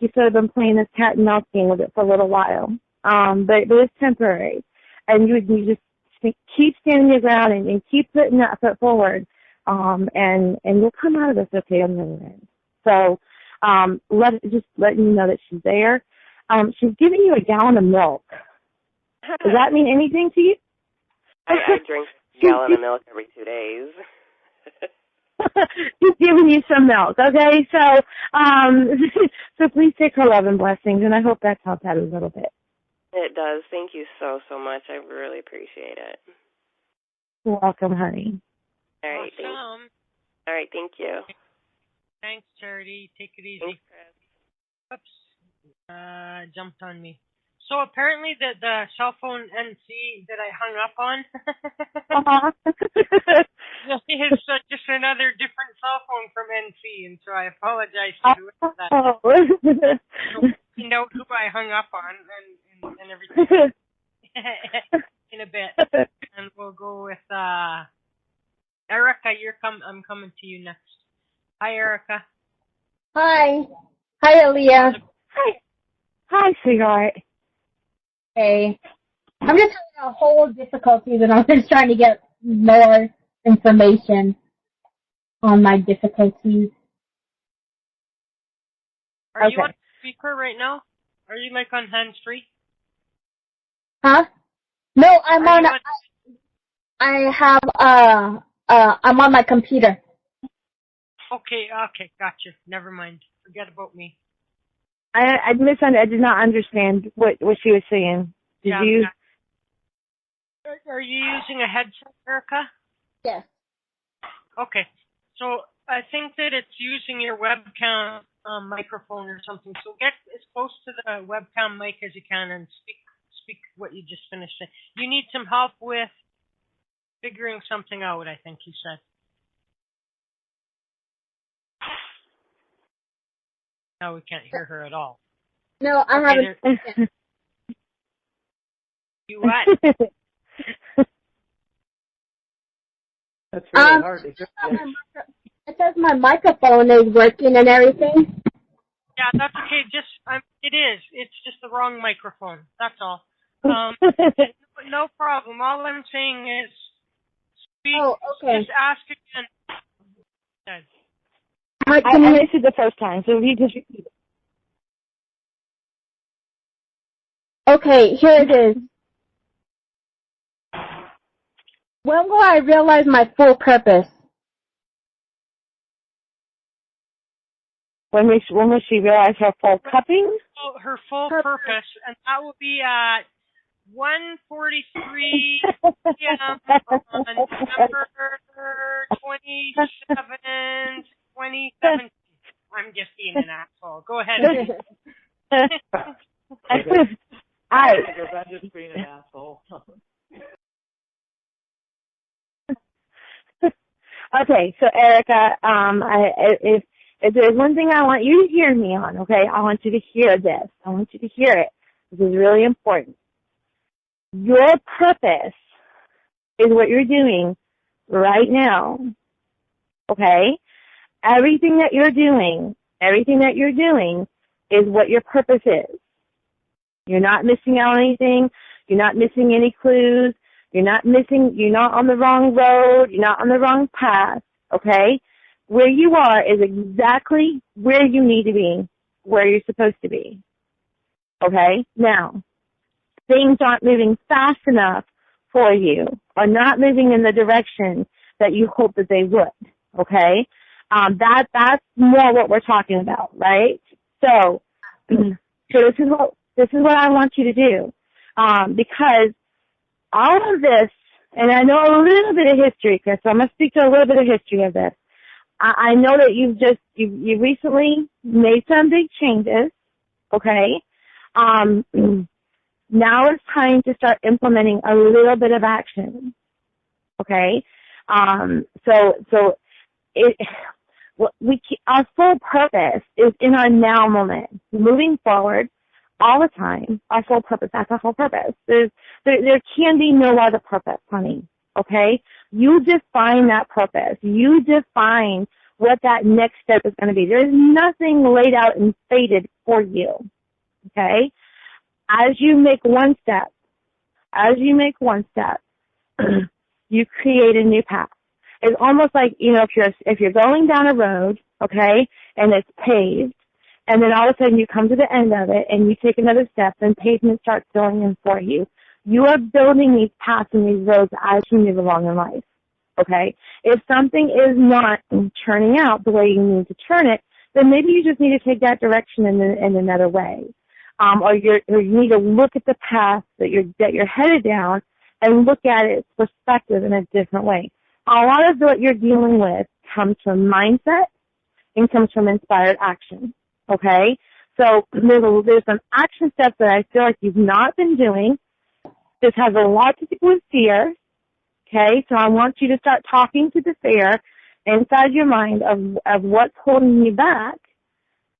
you sort of been playing this cat and mouse game with it for a little while. But it's temporary. And you just keep standing your ground and keep putting that foot forward. And you'll come out of this okay on the other end. So, just letting you know that she's there. She's giving you a gallon of milk. Does that mean anything to you? I drink a gallon of milk every 2 days. She's giving you some milk, okay? So, so please take her love and blessings, and I hope that's helped out a little bit. It does. Thank you so, so much. I really appreciate it. You're welcome, honey. All right. Awesome. All right. Thank you. Thanks, Charity. Take it easy. Thanks, Chris. Oops. Jumped on me. So apparently the cell phone NC that I hung up on is just another different cell phone from NC, and so I apologize to whoever that is. So find out who I hung up on and everything in a bit, and we'll go with Erica. I'm coming to you next. Hi, Erica. Hi, Alea. Hi, sweetheart. Hey, I'm just having a whole difficulty that I'm just trying to get more information on my difficulties. Are you on speaker right now? Are you like on hands-free? Huh? No, I'm on. I'm on my computer. Okay, gotcha. Never mind. Forget about me. I did not understand what she was saying. Did you? Are you using a headset, Erica? Yes. Okay. So I think that it's using your webcam microphone or something. So get as close to the webcam mic as you can and speak what you just finished saying. You need some help with figuring something out, I think you said. Now we can't hear her at all. No, I'm having. You what? That's really hard to hear. It says my microphone is working and everything. Yeah, that's okay. It is. It's just the wrong microphone. That's all. No problem. All I'm saying is, just ask again. I missed it the first time, so if you just repeat it. Okay, here it is. When will I realize my full purpose? When will she realize her full cupping? Her full purpose, and that will be at 1:43 p.m. on November 27, 2017. I'm just being an asshole. Go ahead. I'm just being an asshole. Okay, so Erica, if there's one thing I want you to hear me on, okay, I want you to hear this. I want you to hear it. This is really important. Your purpose is what you're doing right now, okay? Everything that you're doing is what your purpose is. You're not missing out on anything. You're not missing any clues. You're not on the wrong road. You're not on the wrong path, okay? Where you are is exactly where you need to be, where you're supposed to be, okay? Now, things aren't moving fast enough for you, or not moving in the direction that you hope that they would, okay? That's more what we're talking about, right? So this is what I want you to do, because all of this, and I know a little bit of history, Chris, so I'm going to speak to a little bit of history of this. I know that you recently made some big changes, okay? Now it's time to start implementing a little bit of action, okay? Our full purpose is in our now moment, moving forward all the time. Our full purpose, that's our whole purpose. There can be no other purpose, honey, okay? You define that purpose. You define what that next step is going to be. There's nothing laid out and fated for you, okay? As you make one step, you create a new path. It's almost like, if you're going down a road, okay, and it's paved, and then all of a sudden you come to the end of it and you take another step and pavement starts filling in for you. You are building these paths and these roads as you move along in life, okay? If something is not turning out the way you need to turn it, then maybe you just need to take that direction in another way. Or you need to look at the path that you're headed down and look at its perspective in a different way. A lot of what you're dealing with comes from mindset and comes from inspired action, okay? So there's some action steps that I feel like you've not been doing. This has a lot to do with fear, okay? So I want you to start talking to the fear inside your mind of what's holding you back.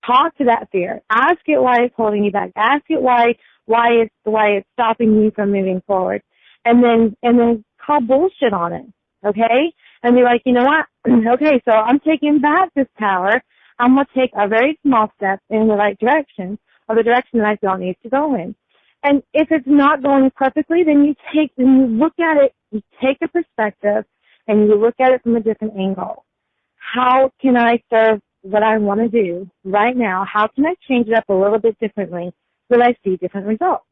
Talk to that fear. Ask it why it's holding you back. Ask it why it's stopping you from moving forward. And then call bullshit on it, okay? And be like, you know what? Okay, so I'm taking back this power. I'm going to take a very small step in the right direction, or the direction that I feel needs to go in. And if it's not going perfectly, then you look at it, you take a perspective, and you look at it from a different angle. How can I serve what I want to do right now? How can I change it up a little bit differently so that I see different results?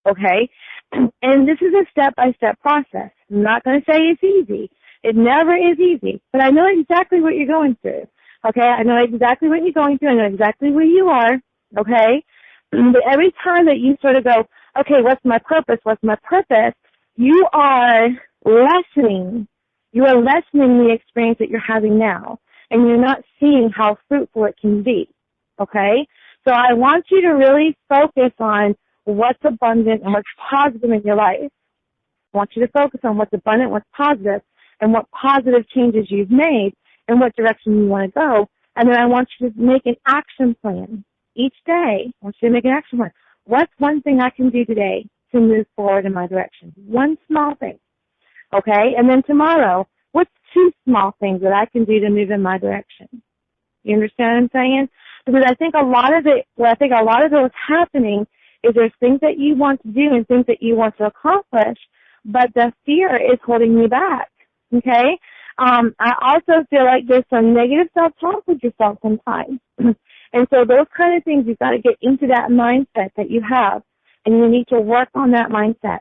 Okay? And this is a step-by-step process. I'm not going to say it's easy. It never is easy. But I know exactly what you're going through. Okay? I know exactly what you're going through. I know exactly where you are. Okay? But every time that you sort of go, okay, what's my purpose? What's my purpose? You are lessening the experience that you're having now. And you're not seeing how fruitful it can be. Okay? So I want you to really focus on what's abundant and what's positive in your life. I want you to focus on what's abundant, what's positive, and what positive changes you've made and what direction you want to go. And then I want you to make an action plan. Each day, I want you to make an action plan. What's one thing I can do today to move forward in my direction? One small thing. Okay? And then tomorrow, what's two small things that I can do to move in my direction? You understand what I'm saying? Because I think a lot of what's happening is there's things that you want to do and things that you want to accomplish, but the fear is holding you back. Okay? I also feel like there's some negative self-talk with yourself sometimes. And so those kind of things, you've got to get into that mindset that you have, and you need to work on that mindset.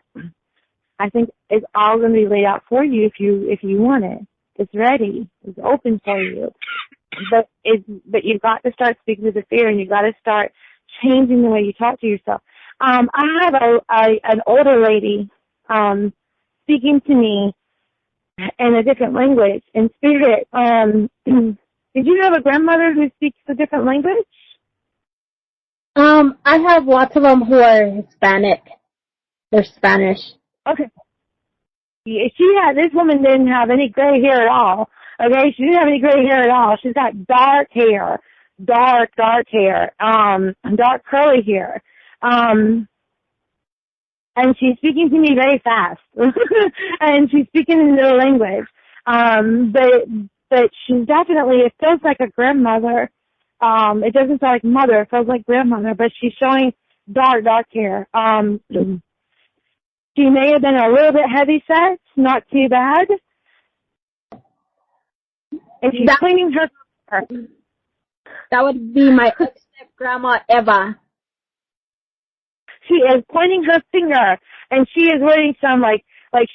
I think it's all going to be laid out for you if you want it. It's ready. It's open for you. But you've got to start speaking to the fear, and you've got to start changing the way you talk to yourself. I have an older lady speaking to me in a different language, in spirit. Did you have a grandmother who speaks a different language? I have lots of them who are Hispanic. They're Spanish. Okay. This woman didn't have any gray hair at all. Okay, she didn't have any gray hair at all. She's got dark hair, dark hair, dark curly hair. And she's speaking to me very fast. And she's speaking in their language. But she's definitely, it feels like a grandmother. It doesn't sound like mother, it feels like grandmother, but she's showing dark hair. She may have been a little bit heavy set, not too bad. And she's cleaning her hair. That would be my ex-grandma Eva. She is pointing her finger, and she is wearing some like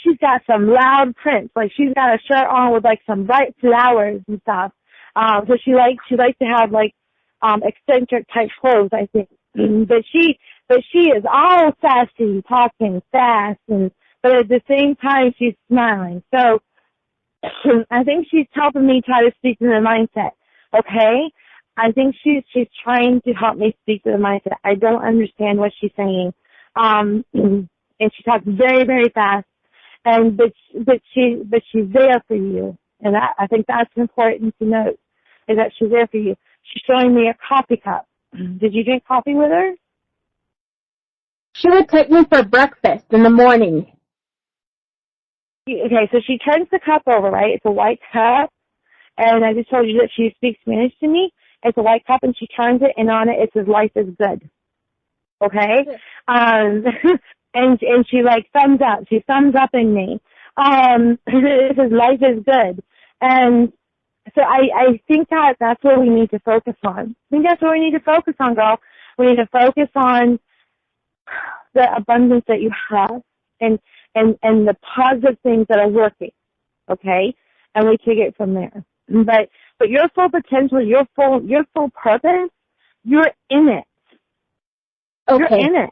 she's got some loud prints, like she's got a shirt on with like some bright flowers and stuff. So she likes to have like eccentric type clothes, I think. But she is all sassy, talking fast, and but at the same time, she's smiling. So I think she's helping me try to speak to the mindset. Okay? I think she's trying to help me speak to the mindset. I don't understand what she's saying. And she talks very, very fast. But she's there for you. And I think that's important to note, is that she's there for you. She's showing me a coffee cup. Did you drink coffee with her? She would take me for breakfast in the morning. Okay, so she turns the cup over, right? It's a white cup. And I just told you that she speaks Spanish to me. It's a white cup, and she turns it, and on it says, "Life is good." Okay? And she, like, thumbs up. She thumbs up in me. It says, "Life is good." And so I think that's what we need to focus on. I think that's what we need to focus on, girl. We need to focus on the abundance that you have and the positive things that are working, okay? And we take it from there. But your full potential, your full purpose, you're in it. Okay. You're in it.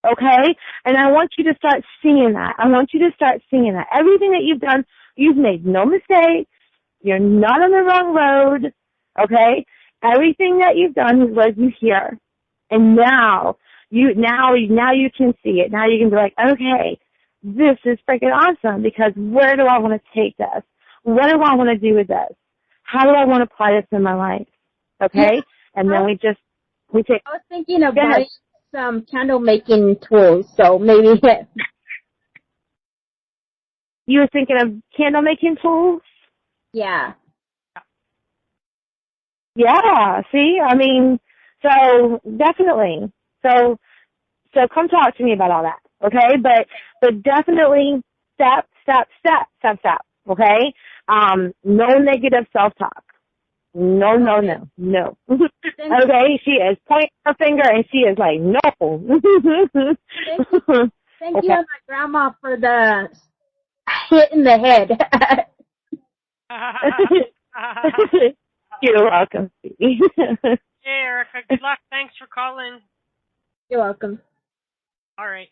Okay? And I want you to start seeing that. Everything that you've done, you've made no mistakes. You're not on the wrong road. Okay? Everything that you've done has led you here. And now you can see it. Now you can be like, okay, this is freaking awesome, because where do I want to take this? What do I want to do with this? How do I want to apply this in my life? Okay? Yeah. And then we take. I was thinking of buying some candle making tools, so maybe. You were thinking of candle making tools? Yeah. Yeah, see? I mean, so definitely. So come talk to me about all that, okay? But definitely step, okay? No negative self-talk. No. Okay, she is pointing her finger and she is like, no. Thank you and my grandma for the hit in the head. You're welcome. Hey, Erica, good luck. Thanks for calling. You're welcome. All right.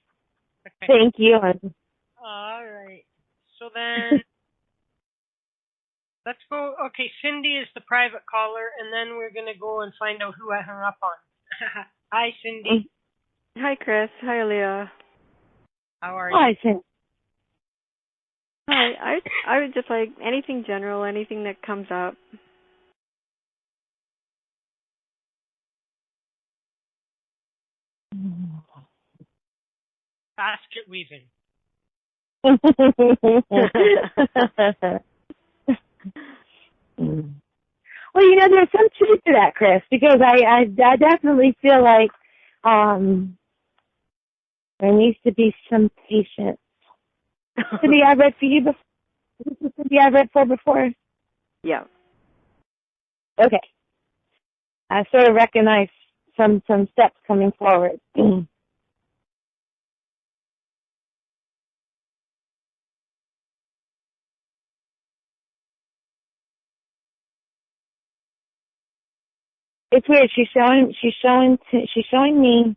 Okay. Thank you. All right. So then, let's go. Okay, Cindy is the private caller, and then we're going to go and find out who I hung up on. Hi, Cindy. Hi, Chris. Hi, Alea. How are you? Hi, Cindy. Hi. I would just like anything general, anything that comes up. Basket weaving. Well, there's some truth to that, Chris, because I definitely feel like there needs to be some patience. Cindy, I read for you before. This is Cindy I read for before. Yeah. Okay. I sort of recognize some steps coming forward. It's weird. She's showing me.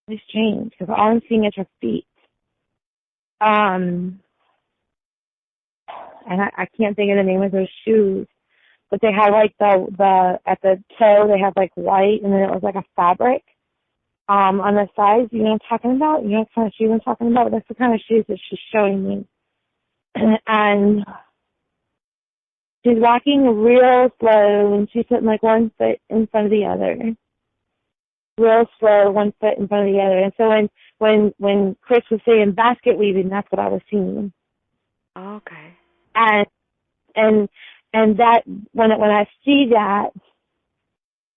It's strange because all I'm seeing is her feet. And I can't think of the name of those shoes, but they had like the at the toe they had like white, and then it was like a fabric on the sides. You know what I'm talking about? You know what kind of shoes I'm talking about? That's the kind of shoes that she's showing me. And she's walking real slow, and she's putting like one foot in front of the other. Real slow, one foot in front of the other. And so when Chris was saying basket weaving, that's what I was seeing. Oh, okay. And that when I see that,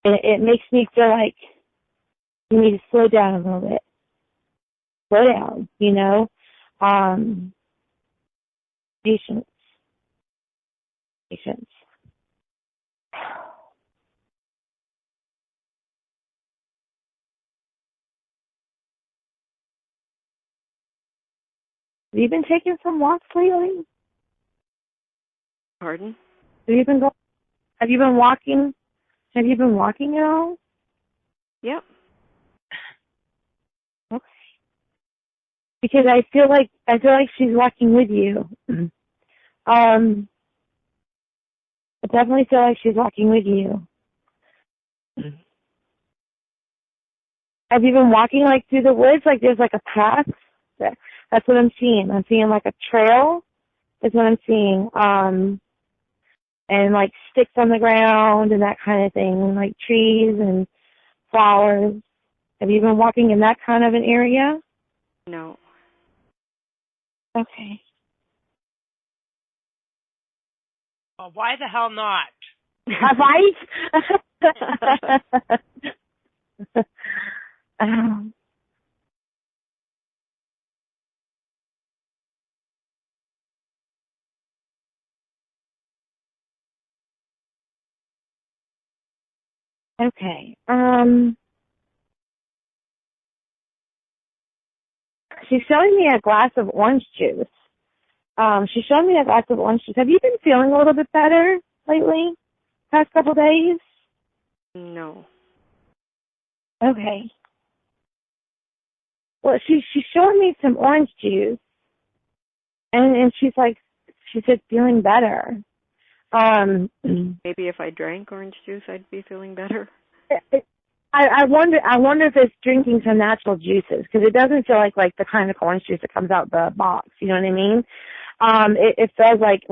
it makes me feel like you need to slow down a little bit. Slow down, you know. Patience. Have you been taking some walks lately? Pardon? Have you been walking? Have you been walking at all? Yep. because I feel like she's walking with you. I definitely feel like she's walking with you. Have you been walking like through the woods? Like there's like a path? That's what I'm seeing. I'm seeing like a trail is what I'm seeing. And like sticks on the ground and that kind of thing, and like trees and flowers. Have you been walking in that kind of an area? No. Okay. Well, why the hell not? Right? Okay. She's showing me a glass of orange juice. She's showing me a glass of orange juice. Have you been feeling a little bit better lately? Past couple days? No. Okay. Well, she's showing me some orange juice, and she said feeling better. Maybe if I drank orange juice, I'd be feeling better. I wonder if it's drinking some natural juices, because it doesn't feel like the kind of orange juice that comes out the box. You know what I mean? It feels like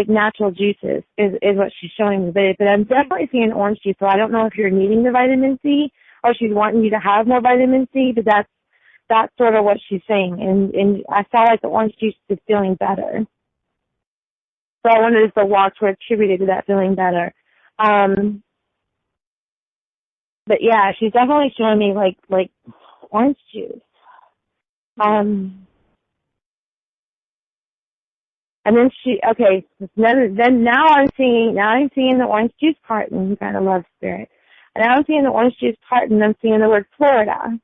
natural juices is what she's showing me. But I'm definitely seeing orange juice. So I don't know if you're needing the vitamin C or she's wanting you to have more vitamin C. But that's sort of what she's saying. And I saw like the orange juice is feeling better. So I wondered if the walks were attributed to that feeling better. But yeah, she's definitely showing me like orange juice. And then then now I'm seeing the orange juice carton. You kind of love spirit. And now I'm seeing the orange juice carton. I'm seeing the word Florida.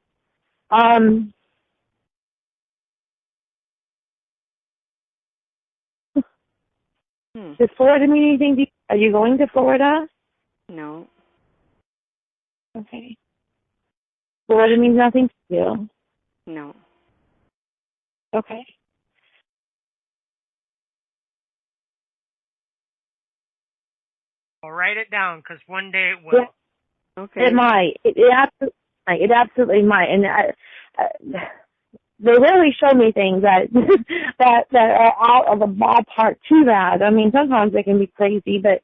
Does Florida mean anything to you? Are you going to Florida? No. Okay. Florida means nothing to you? No. Okay. I'll write it down, because one day it will. Yeah. Okay. It might. It absolutely might. And they rarely show me things that are out of the ballpark to that. I mean, sometimes they can be crazy, but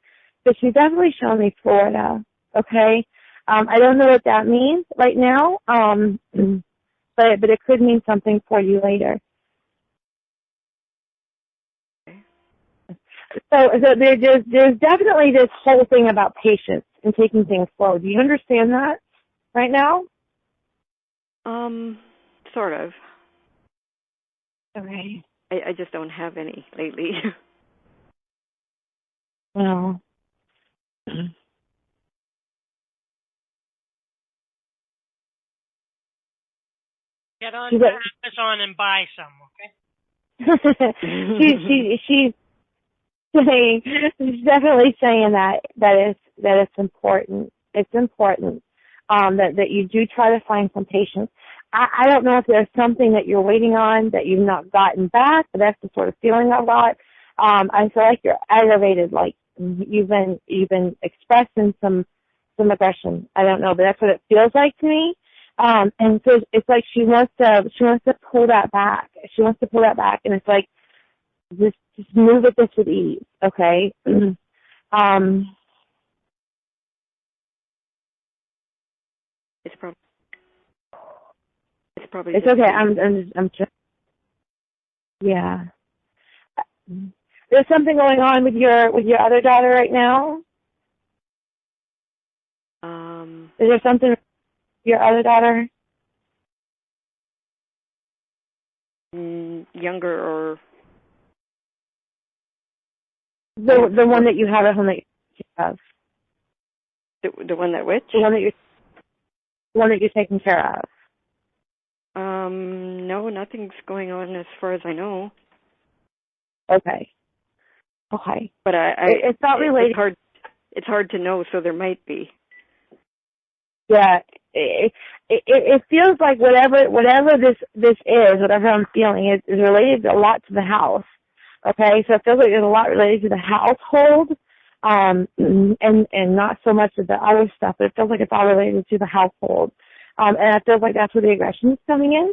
she's definitely showing me Florida. Okay. I don't know what that means right now. But it could mean something for you later. So there's definitely this whole thing about patience and taking things slow. Do you understand that right now? Sort of. Okay. I just don't have any lately. Well. Get on Amazon and buy some, okay? She's definitely saying that it's important. It's important that you do try to find some patience. I don't know if there's something that you're waiting on that you've not gotten back, but that's the sort of feeling I got. I feel like you're aggravated, like you've been expressing some aggression. I don't know, but that's what it feels like to me. And so it's like she wants to pull that back. She wants to pull that back, and it's like just move at this with ease, okay? It's okay. I'm just, yeah. There's something going on with your other daughter right now? Is there something with your other daughter? Younger or the one that you have at home that you have. The one that which? The one that you're taking care of. No, nothing's going on as far as I know. Okay. But it's not related. It's hard to know, so there might be. Yeah, it feels like whatever this is, whatever I'm feeling is related a lot to the house. Okay, so it feels like there's a lot related to the household, and not so much of the other stuff, but it feels like it's all related to the household. And it feels like that's where the aggression is coming in.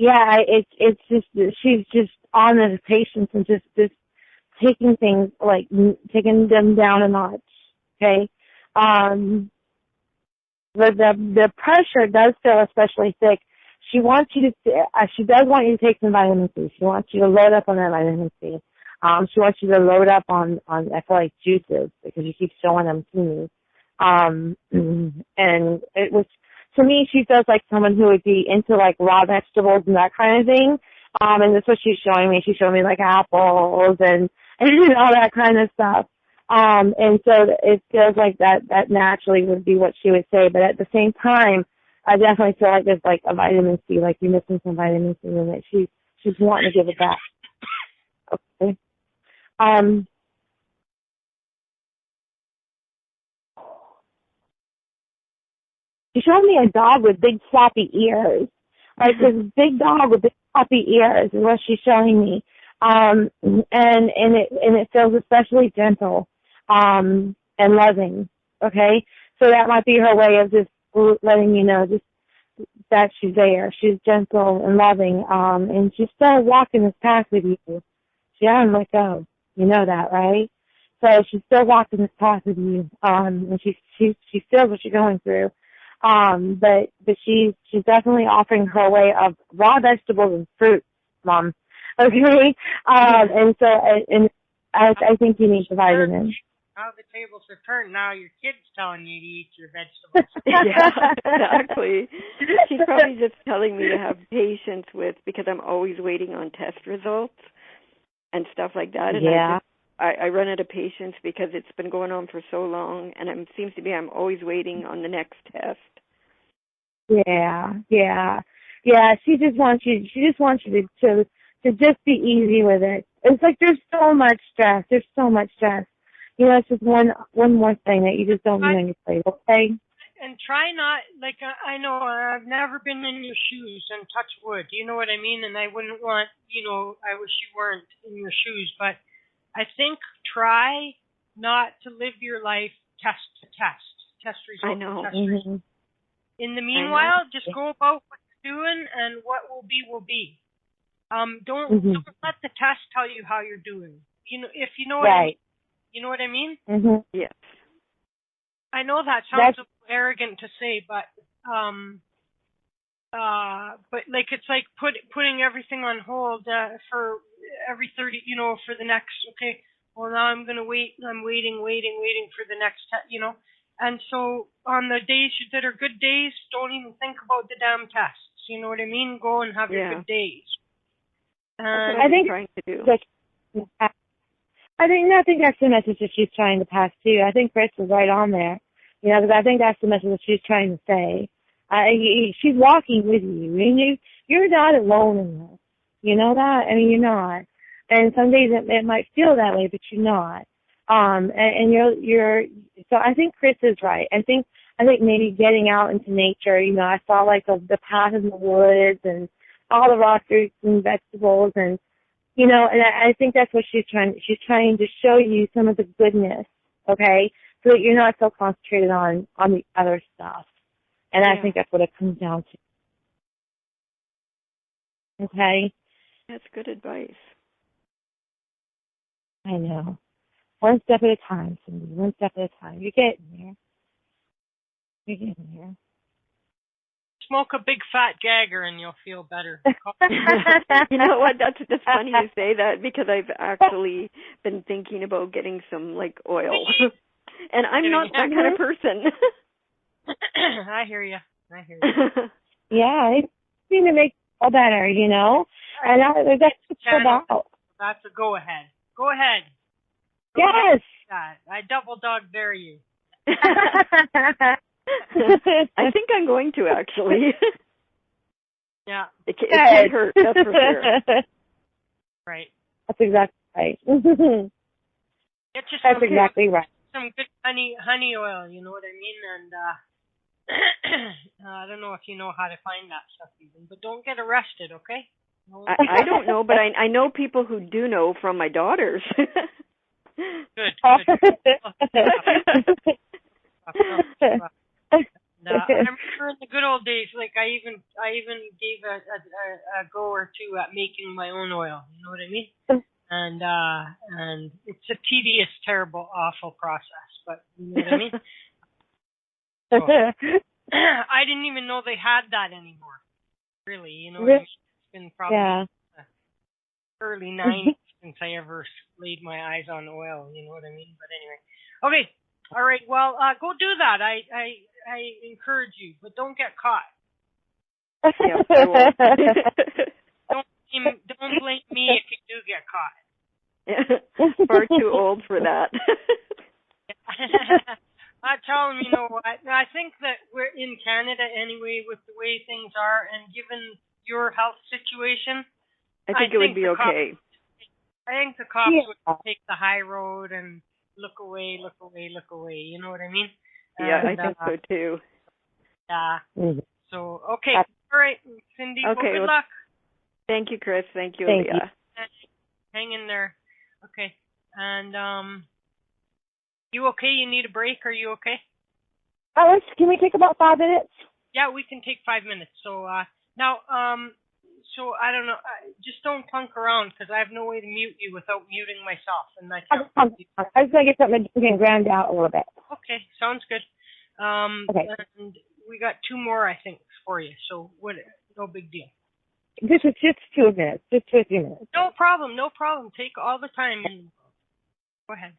Yeah, it's just, she's just on the patience and just taking things, like, taking them down a notch, okay? But the pressure does feel especially thick. She wants you to, she does want you to take some vitamin C. She wants you to load up on that vitamin C. She wants you to load up on I feel like juices, because you keep showing them to me. And it was, to me, she feels like someone who would be into, like, raw vegetables and that kind of thing. And that's what she's showing me. She's showing me, like, apples and all that kind of stuff. And so it feels like that naturally would be what she would say. But at the same time, I definitely feel like there's, like, a vitamin C, like you're missing some vitamin C in it. She's wanting to give it back. Okay. She showed me a dog with big floppy ears. Like this big dog with big floppy ears is what she's showing me. And it feels especially gentle, and loving. Okay? So that might be her way of just letting you know just that she's there. She's gentle and loving. And she's still walking this path with you. She hasn't let go. You know that, right? So she's still walking this path with you. And she feels what you're going through. But she's definitely offering her way of raw vegetables and fruit, Mom. Okay? And so, I think you need the vitamins. How the tables have turned. Now your kid's telling you to eat your vegetables. Yeah, exactly. She's probably just telling me to have patience with, because I'm always waiting on test results and stuff like that. And yeah. I run out of patience because it's been going on for so long, and it seems to be I'm always waiting on the next test. Yeah. She just wants you to just be easy with it. It's like there's so much stress. You know, it's just one more thing that you just don't need on your plate, okay? And try not, like, I know I've never been in your shoes, and touch wood, you know what I mean? And I wouldn't want, I wish you weren't in your shoes, but I think try not to live your life test to test result. I know. Result. In the meanwhile, just go about what you're doing, and what will be. Don't let the test tell you how you're doing. If you know what I mean. You know what I mean? Mm-hmm. Yes. I know that sounds a little arrogant to say, but like it's like putting everything on hold for every 30, for the next. Okay, well now I'm gonna wait. I'm waiting for the next. And so on the days that are good days, don't even think about the damn tests. You know what I mean? Go and have your good days. That's what I'm trying to do. I think that's the message that she's trying to pass too. I think Chris was right on there, because I think that's the message that she's trying to say. She's walking with you. I mean, you're not alone in this. You know that? I mean, you're not. And some days it might feel that way, but you're not. And you're. So I think Chris is right. I think maybe getting out into nature. I saw like the path in the woods and all the raw fruits and vegetables and. And I think that's what she's trying to show you some of the goodness, okay, so that you're not so concentrated on the other stuff. And I think that's what it comes down to. Okay? That's good advice. I know. One step at a time, Cindy. One step at a time. You're getting there. Smoke a big fat Jagger and you'll feel better. You know what? That's funny you say that, because I've actually been thinking about getting some like oil, and I'm not that kind of person. I hear you. Yeah, it seems to make all better, and that's what it's about. That's a go ahead. Go ahead. Yes. I double dog dare you. I think I'm going to, actually. Yeah. It can't hurt, that's for sure. Right. That's exactly right. That's exactly right. Some good honey oil, you know what I mean? And I don't know if you know how to find that stuff even, but don't get arrested, okay? I don't know, but I know people who do know from my daughters. Good. I remember in the good old days, like I even gave a go or two at making my own oil. You know what I mean? And it's a tedious, terrible, awful process. But you know what I mean? So, I didn't even know they had that anymore. Really, you know what I mean? It's been probably the early 90s since I ever laid my eyes on oil. You know what I mean? But anyway, okay. All right, well, go do that. I encourage you, but don't get caught. Yeah, I won't. Don't blame me if you do get caught. Far too old for that. I tell them, you know what? I think that we're in Canada anyway with the way things are, and given your health situation, I think it would be okay. I think the cops would take the high road and look away. You know what I mean? Yeah, I think so too. Yeah. So, okay. All right, Cindy. Okay, well, good luck. Thank you, Chris. Thank you, Alea. Hang in there. Okay. And, you okay? You need a break? Are you okay? Alice, can we take about 5 minutes? Yeah, we can take 5 minutes. So, now, so I don't know. Just don't punk around because I have no way to mute you without muting myself. And I can't. I was going to get something to ground out a little bit. Okay, sounds good. Okay. And we got 2 more, I think, for you. So no big deal. Just 2 minutes. Just 2 or 3 minutes. No problem. Take all the time. Go ahead.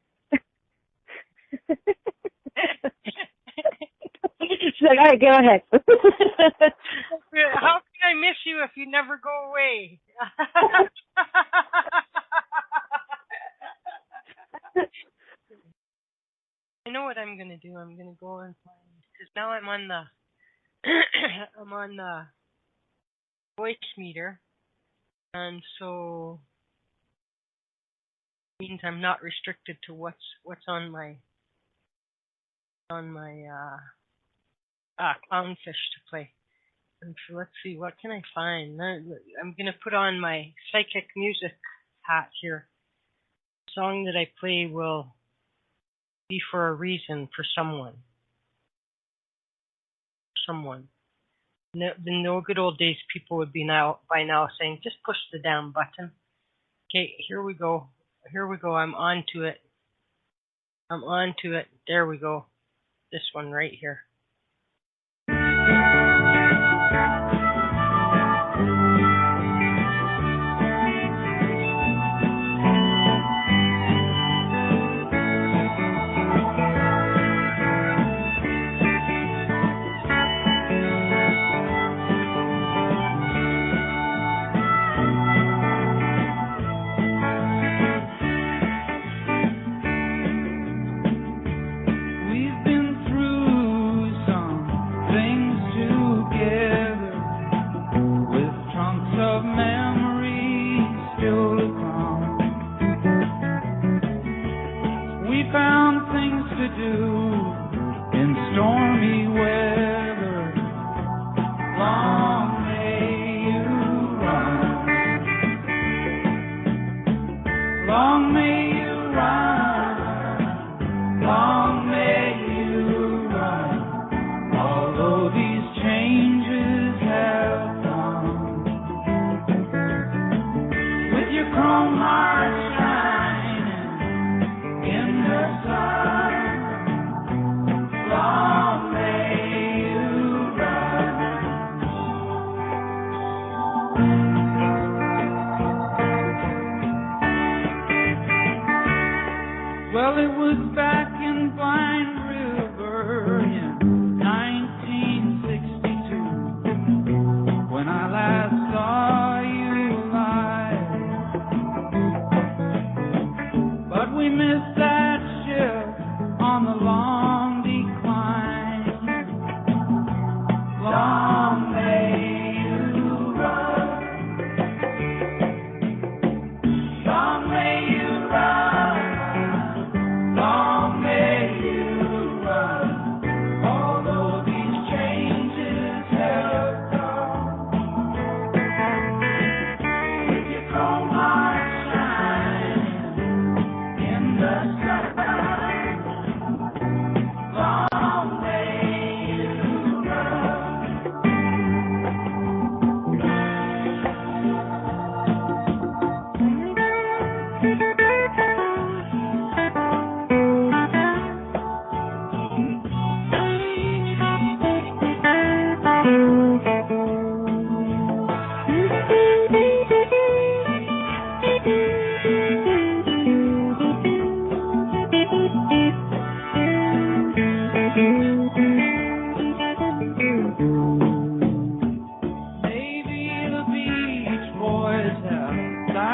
She's like, all right, go ahead. How can I miss you if you never go away? I know what I'm going to do. I'm going to go and find, because now I'm on the voice meter, and so it means I'm not restricted to what's on my clownfish to play. And so let's see, what can I find? I'm going to put on my psychic music hat here. The song that I play will be for a reason, for someone. In the good old days, people would be by now saying, just push the damn button. Okay, here we go. I'm on to it. There we go. This one right here. We've been through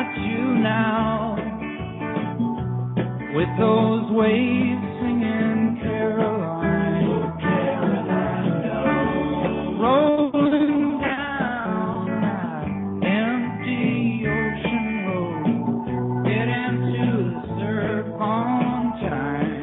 got you now, with those waves singing Caroline, rolling down that empty ocean road, get into the surf on time.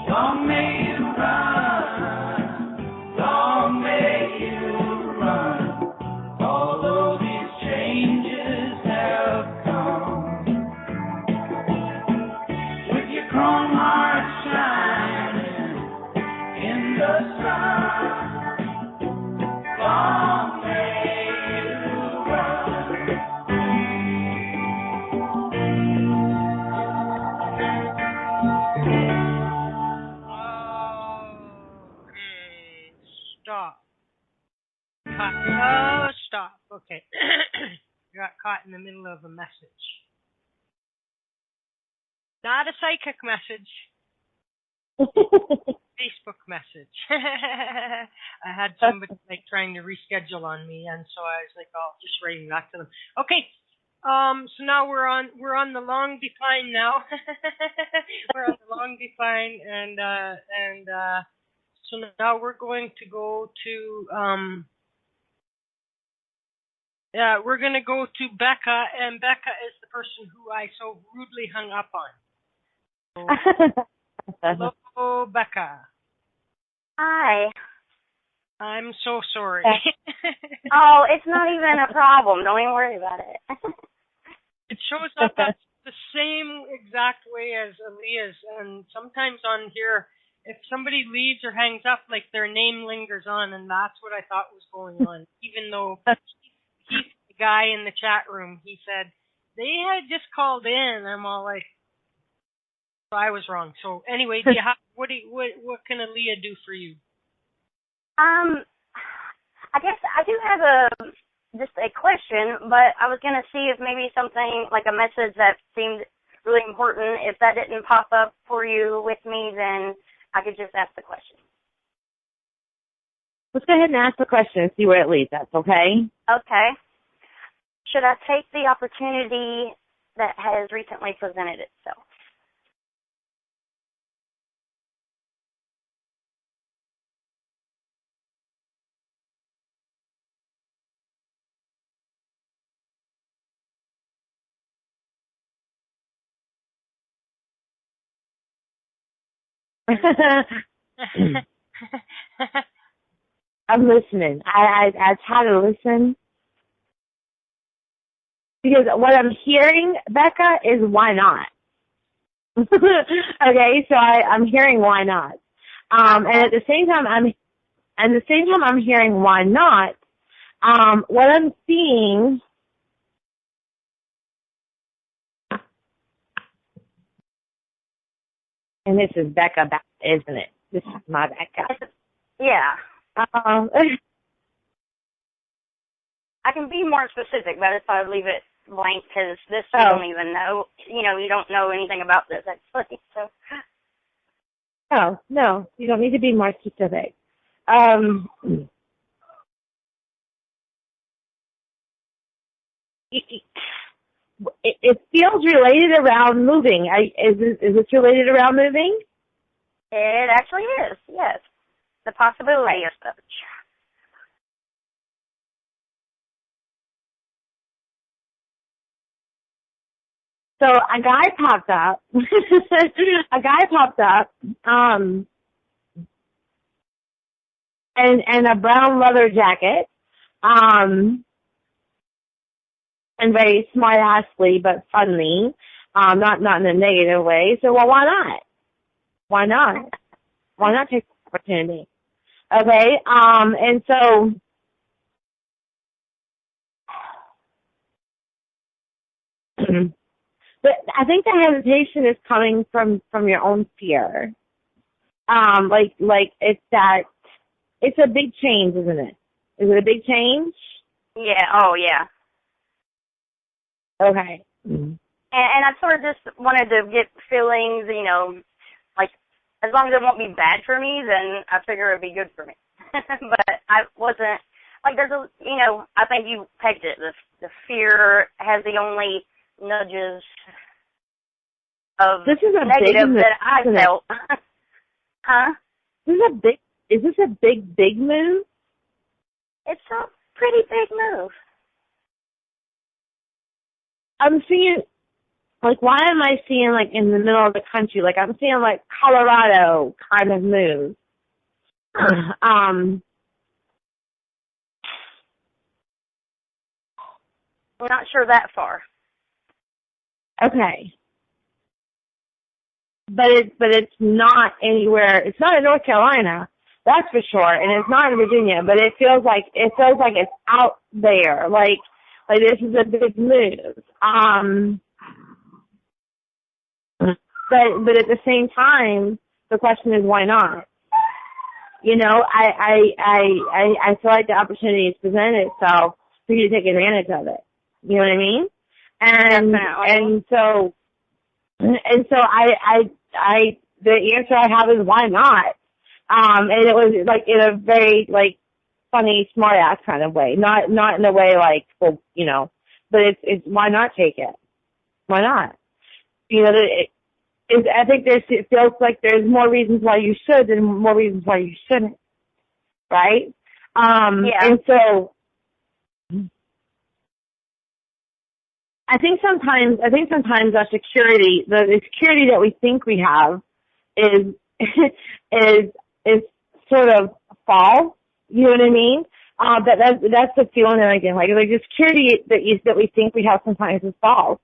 Long may you run, long may you run, although these changes have come. With your chrome heart shining in the sun, long may you run. Okay, stop. Cut. Oh, stop. Okay. Got caught in the middle of a message. Not a psychic message. Facebook message. I had somebody trying to reschedule on me, and so I was like, "Oh, just writing back to them." Okay. So now we're on the long decline now. We're on the long decline, and so now we're going to go to we're going to go to Becca, and Becca is the person who I so rudely hung up on. So, hello, Becca. Hi. I'm so sorry. Oh, it's not even a problem. Don't even worry about it. It shows up as the same exact way as Alea's, and sometimes on here, if somebody leaves or hangs up, like their name lingers on, and that's what I thought was going on. Even though he's the guy in the chat room, he said they had just called in. I'm all like, so I was wrong. So anyway, what can Alea do for you? I guess I do have just a question, but I was going to see if maybe something like a message that seemed really important, if that didn't pop up for you with me, then I could just ask the question. Let's go ahead and ask the question and see where it leads us, okay? Okay. Should I take the opportunity that has recently presented itself? I'm listening. I try to listen because what I'm hearing, Becca, is why not. Okay, so I'm hearing why not, and at the same time I'm hearing why not. What I'm seeing. And this is Becca, isn't it? This is my Becca. Yeah. I can be more specific, but if I leave it blank, because this you don't even know. You don't know anything about this, actually. So. Oh, no, you don't need to be more specific. It feels related around moving. Is this related around moving? It actually is, yes. The possibility of such. So a guy popped up. And a brown leather jacket. And very smart-assly, but funny. Not in a negative way. So, well, why not? Why not? Why not take the opportunity? Okay, and so, but I think the hesitation is coming from your own fear. Like it's a big change, isn't it? Is it a big change? Yeah, oh yeah. Okay. And I sort of just wanted to get feelings, like as long as it won't be bad for me, then I figure it'd be good for me. But I wasn't there's a, I think you pegged it. The fear has the only nudges of this is a negative big that I felt. Huh? Is this a big move? It's a pretty big move. I'm seeing, why am I seeing, in the middle of the country? I'm seeing, Colorado kind of move. I'm not sure that far. Okay. But it's not anywhere. It's not in North Carolina, that's for sure, and it's not in Virginia. But it feels like it's out there. Like this is a big move. But at the same time, the question is why not? I feel like the opportunity has presented itself for you to take advantage of it. You know what I mean? And so the answer I have is why not? And it was in a very funny, smart ass kind of way. Not in a way but it's why not take it? Why not? I think it feels like there's more reasons why you should than more reasons why you shouldn't. Right? Yeah. And so I think sometimes our security, the security that we think we have is sort of false. You know what I mean? That's the feeling that I get. The security that we think we have sometimes is false.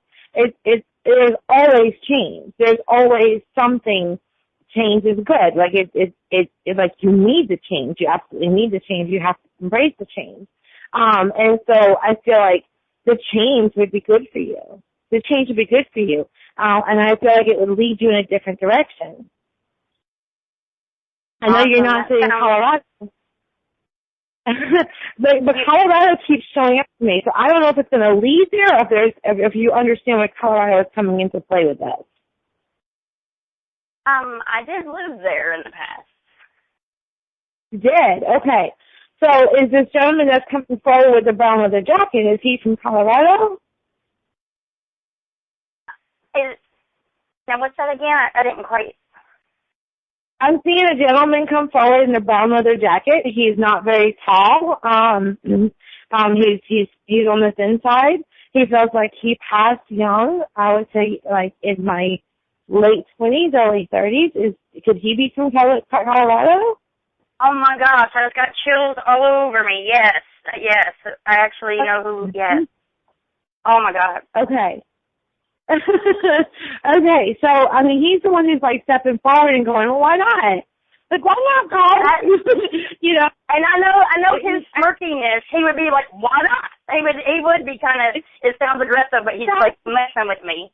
There's always change. There's always something. Change is good. You need the change. You absolutely need the change. You have to embrace the change. And so I feel like the change would be good for you. The change would be good for you. And I feel like it would lead you in a different direction. I know you're not saying Colorado. but Colorado keeps showing up to me, so I don't know if it's going to lead there or if you understand what Colorado is coming into play with this. I did live there in the past. You did? Okay. So is this gentleman that's coming forward with the brown leather jacket, is he from Colorado? Now what's that again? I didn't quite... I'm seeing a gentleman come forward in a brown leather jacket. He's not very tall. He's on the thin side. He feels like he passed young. I would say in my late 20s, early 30s. Could he be from Colorado? Oh my gosh, I just got chills all over me. Yes. I actually know who. Yes. Oh my God. Okay. Okay, so he's the one who's stepping forward and going, well, why not? Why not, Carl? And I know his smirkiness. He would be like, why not? He would be kind of. It sounds aggressive, but he's messing with me.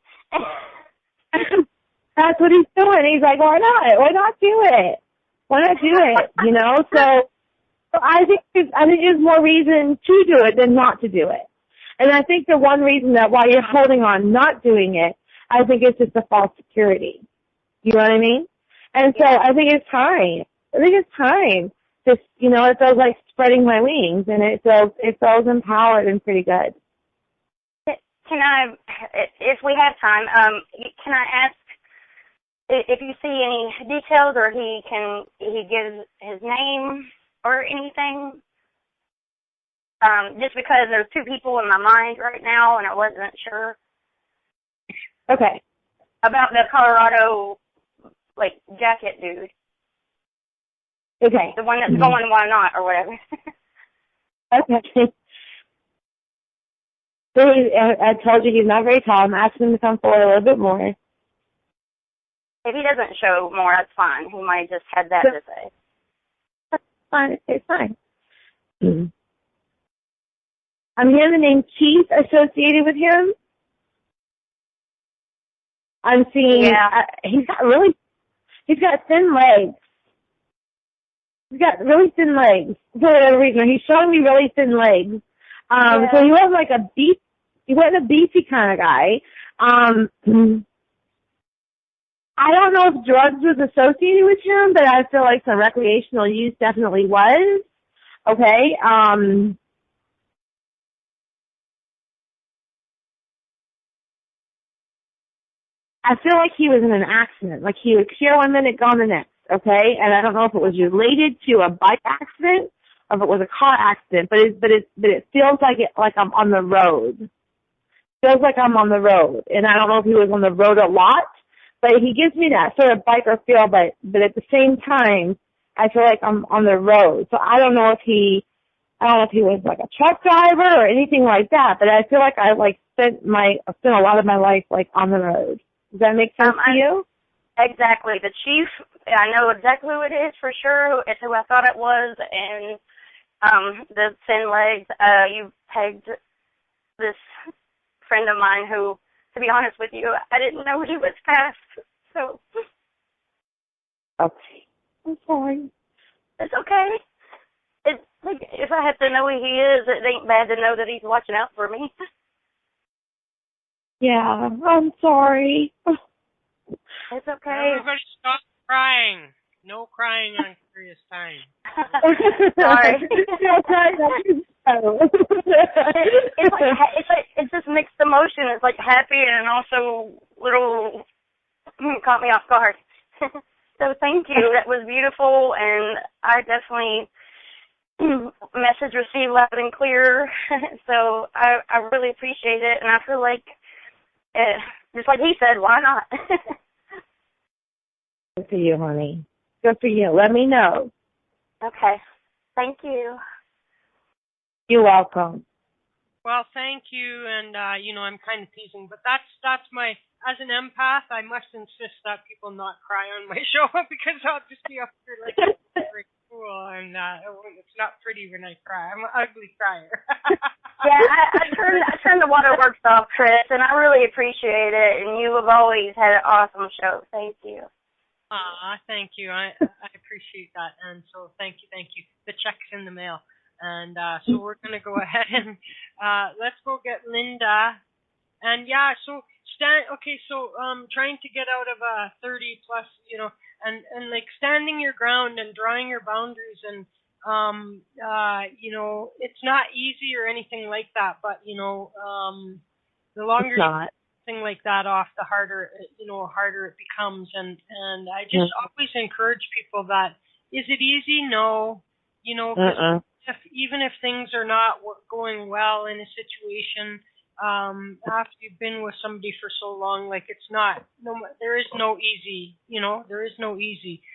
That's what he's doing. He's like, why not? Why not do it? Why not do it? So I think there's more reason to do it than not to do it. And I think the one reason that why you're holding on not doing it, I think it's just a false security. You know what I mean? And so I think it's time. Just, it feels like spreading my wings, and it feels empowered and pretty good. Can I, if we have time, can I ask if you see any details, or he gives his name or anything? Just because there's two people in my mind right now, and I wasn't sure. Okay. About the Colorado, jacket dude. Okay. The one that's going, why not, or whatever. Okay. So I told you he's not very tall. I'm asking him to come forward a little bit more. If he doesn't show more, that's fine. He might just had that to say. That's fine. It's fine. Mm-hmm. I'm hearing the name Keith associated with him. I'm seeing he's got thin legs. He's got really thin legs for whatever reason. He's showing me really thin legs. So he wasn't he wasn't a beefy kind of guy. I don't know if drugs was associated with him, but I feel like some recreational use definitely was. Okay. I feel like he was in an accident. Like he was here one minute, gone the next. Okay, and I don't know if it was related to a bike accident or if it was a car accident, but it feels like I'm on the road. Feels like I'm on the road, and I don't know if he was on the road a lot, but he gives me that sort of biker feel. But at the same time, I feel like I'm on the road. So I don't know if he was like a truck driver or anything like that. But I feel like I spent a lot of my life like on the road. Does that make sense to you? Exactly. The chief, I know exactly who it is for sure. It's who I thought it was. And the thin legs, you pegged this friend of mine who, to be honest with you, I didn't know he was past. So. Okay. I'm sorry. It's okay. It's like, if I have to know who he is, it ain't bad to know that he's watching out for me. Yeah, I'm sorry. It's okay. Everybody stop crying. No crying on Curious Time. Sorry. No crying. It's just mixed emotion. It's like happy and also little caught me off guard. So thank you. That was beautiful, and I definitely message received loud and clear. So I really appreciate it, and I feel like, just like he said, why not? Good for you, honey. Good for you. Let me know. Okay. Thank you. You're welcome. Well, thank you, and I'm kind of teasing, but that's my, as an empath, I must insist that people not cry on my show because I'll just be up here like very cool, and it's not pretty when I cry. I'm an ugly crier. Yeah, I turned the waterworks off, Chris, and I really appreciate it, and you have always had an awesome show. Thank you. Thank you. I appreciate that, and so thank you. The check's in the mail. And so we're going to go ahead and let's go get Linda. And yeah, so trying to get out of 30 plus, and like standing your ground and drawing your boundaries, and it's not easy or anything like that, but the longer you put something like that off, the harder it becomes. And I just always encourage people that, is it easy? No, even if things are not going well in a situation, after you've been with somebody for so long, like there is no easy,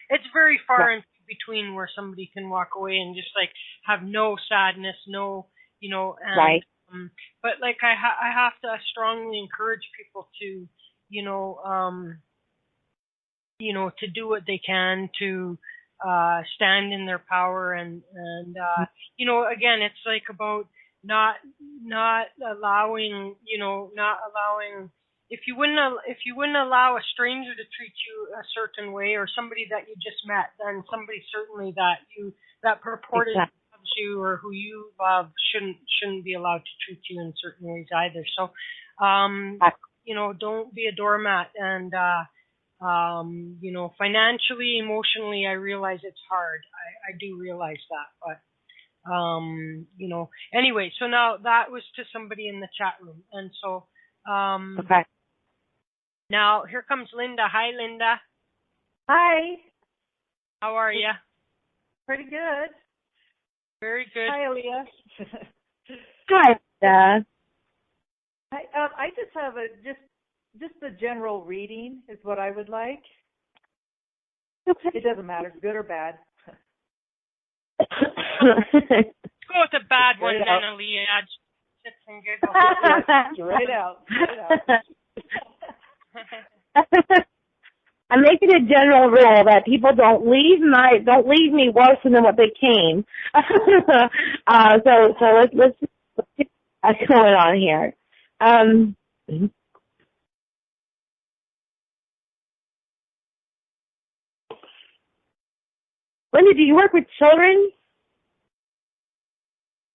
It's very far in between where somebody can walk away and just like have no sadness, and, but like I have to strongly encourage people to, to do what they can to stand in their power, and again, it's like about not allowing, if you wouldn't allow a stranger to treat you a certain way, or somebody that you just met, then somebody certainly that purported loves you or who you love shouldn't be allowed to treat you in certain ways either. So don't be a doormat, and financially, emotionally, I realize it's hard. I do realize that, but, anyway, so now that was to somebody in the chat room. And so, okay. Now here comes Linda. Hi, Linda. Hi. How are you? Pretty good. Very good. Hi, Alea. Hi, Linda. I just have just a general reading is what I would like. Okay. It doesn't matter, good or bad. Let's go with the bad one then, Alea. Sits and giggles. Straight out. I'm making a general rule that people don't leave me worse than what they came. So let's see what's going on here. Linda, do you work with children?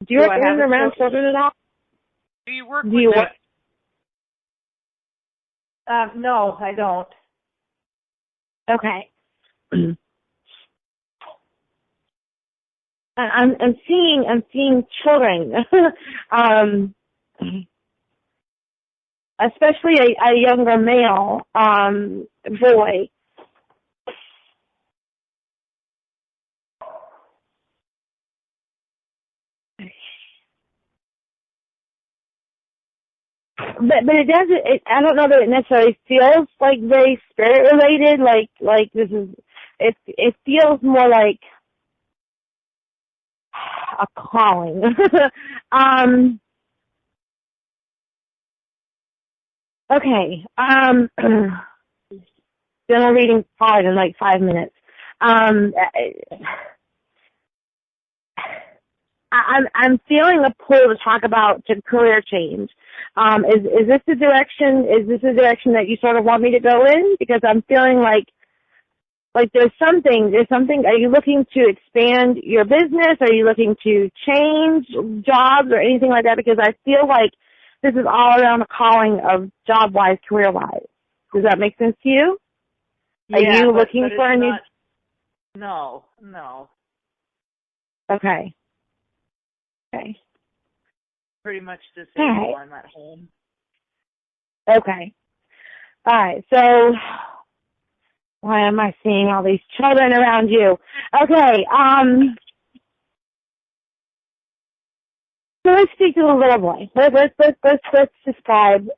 Do you work around children at all? Do you work with them? No, I don't. Okay. I'm seeing children, especially a younger male boy. But it doesn't. I don't know that it necessarily feels like very spirit related. Like this is. It feels more like a calling. Okay. General reading probably in like 5 minutes. I'm feeling a pull to talk about career change. Is this the direction? Is this the direction that you sort of want me to go in? Because I'm feeling like there's something. Are you looking to expand your business? Are you looking to change jobs or anything like that? Because I feel like this is all around a calling of job-wise, career-wise. Does that make sense to you? Are you looking for a new? No. Okay. Pretty much the same one at home. Okay. All right. So why am I seeing all these children around you? Okay. So let's speak to the little boy. Let's describe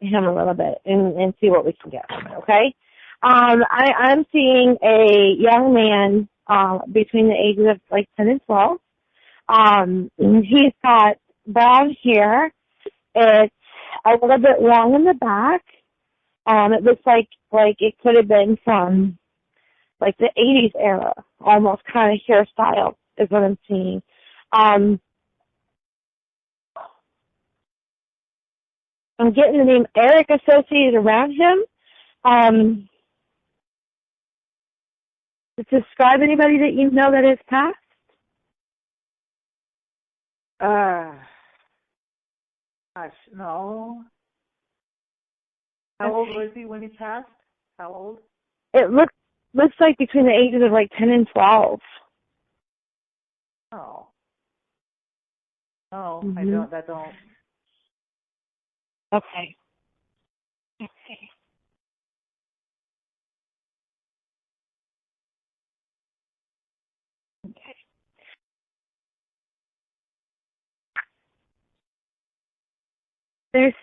him a little bit and see what we can get from it. Okay. I'm seeing a young man between the ages of like 10 and 12. He's got brown hair. It's a little bit long in the back. It looks like it could have been from like the 80s era, almost kind of hairstyle is what I'm seeing. I'm getting the name Eric associated around him. To describe anybody that you know that is passed? Gosh, no. How old was he when he passed? How old? It looks like between the ages of like 10 and 12. Oh. No, Mm-hmm. I don't. Okay. There's,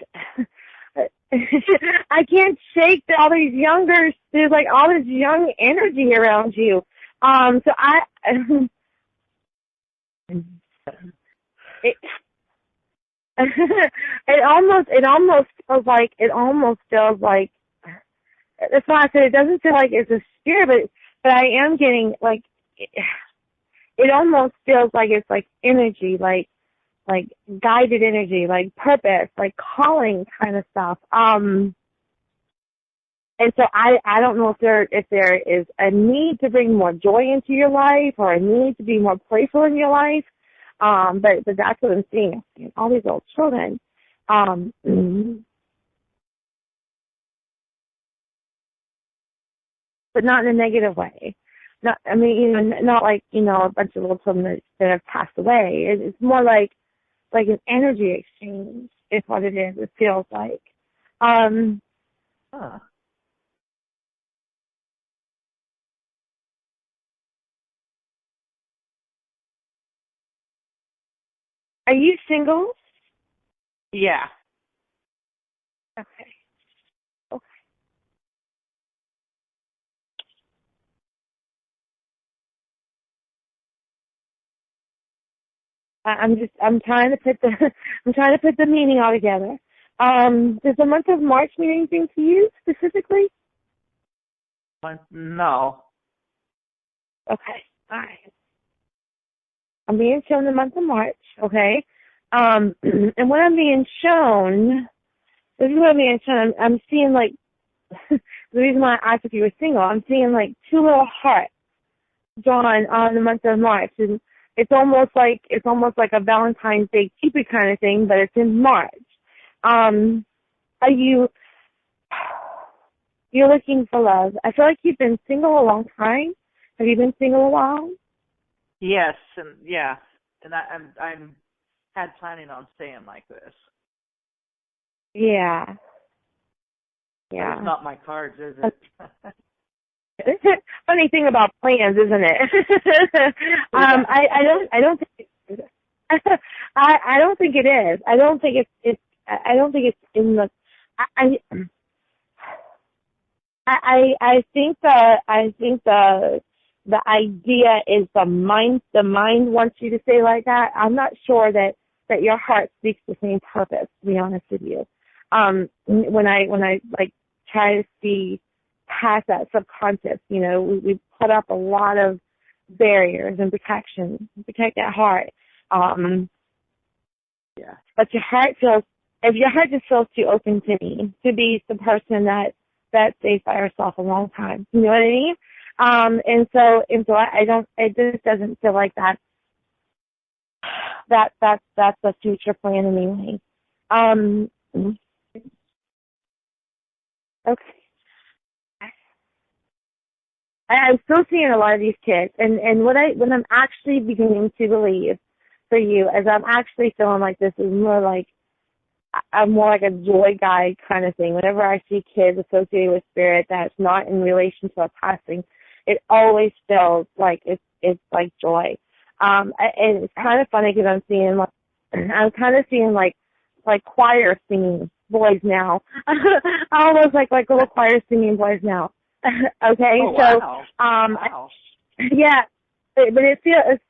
I can't shake all these there's like all this young energy around you. So it almost feels like, that's why I said it doesn't feel like it's a spirit, but I am getting like, it almost feels like it's like energy, like guided energy, like purpose, like calling kind of stuff. And so I don't know if there is a need to bring more joy into your life or a need to be more playful in your life. But that's what I'm seeing. I'm seeing all these old children. But not in a negative way. Not like, a bunch of little children that have passed away. It's more like an energy exchange is what it is. It feels like. Are you single? Yeah. Okay. I'm trying to put the meaning all together. Does the month of March mean anything to you specifically? No. Okay. All right. I'm being shown the month of March. Okay. And what I'm being shown, this is what I'm being shown. I'm seeing like the reason why I asked if you were single. I'm seeing like two little hearts drawn on the month of March, and it's almost like a Valentine's Day Cupid kind of thing, but it's in March. You're looking for love. I feel like you've been single a long time. Have you been single a while? Yes, and I'm had planning on staying like this. Yeah. Yeah. It's not my cards, is it? Funny thing about plans, isn't it? I don't think I don't think it is. I don't think I don't think it's in the I think the idea is the mind wants you to say like that. I'm not sure that your heart speaks the same purpose, to be honest with you. When I like try to see past that subconscious, we put up a lot of barriers and protections to protect that heart. Yeah. But your heart just feels too open to me, to be the person that stays by herself a long time. You know what I mean? And so I don't, it just doesn't feel like that's a future plan anyway. Okay. I'm still seeing a lot of these kids, and what I'm actually beginning to believe for you is I'm actually feeling like this is more like a joy guide kind of thing. Whenever I see kids associated with spirit that's not in relation to a passing, it always feels like it's like joy. And it's kind of funny because I'm kind of seeing like choir singing boys now. Almost like little choir singing boys now. Okay, oh, wow. So wow. Yeah, but it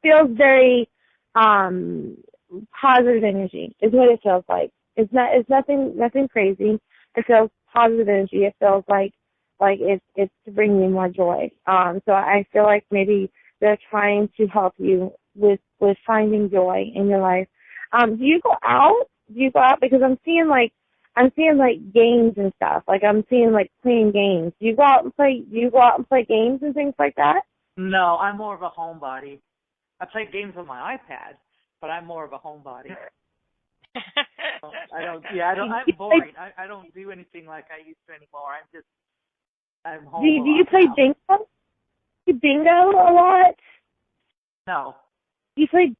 feels very positive energy is what it feels like. It's nothing crazy. It feels positive energy. It feels like it's to bring you more joy. So I feel like maybe they're trying to help you with finding joy in your life. Do you go out? Because I'm seeing like games and stuff. Like I'm seeing like playing games. Do you go out and play games and things like that? No, I'm more of a homebody. I play games on my iPad, but I'm more of a homebody. I'm boring. I don't do anything like I used to anymore. I'm home. Do you play bingo? Do you bingo a lot? No. You play?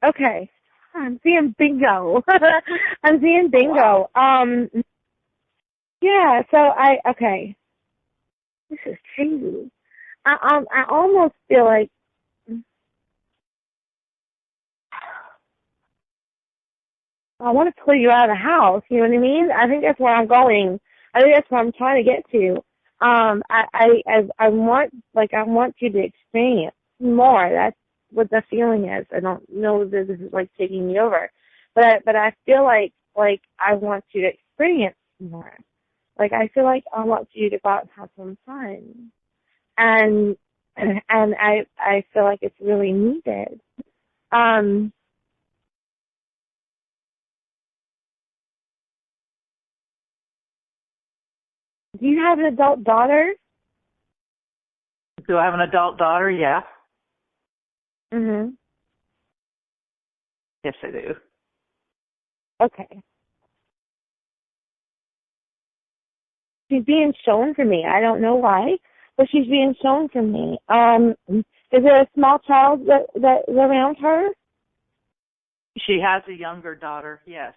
Okay. I'm seeing bingo. I'm seeing bingo. Wow. Yeah. So okay. This is crazy. I almost feel like I want to pull you out of the house. You know what I mean? I think that's where I'm going. I think that's where I'm trying to get to. I want you to experience more. That's what the feeling is. I don't know that this is like taking me over, but I feel like I want you to experience more. Like I feel like I want you to go out and have some fun, and I feel like it's really needed. Do you have an adult daughter? Do I have an adult daughter? Yeah. Mhm. Yes, I do. Okay. She's being shown for me. I don't know why, but she's being shown for me. Is there a small child that is around her? She has a younger daughter. Yes.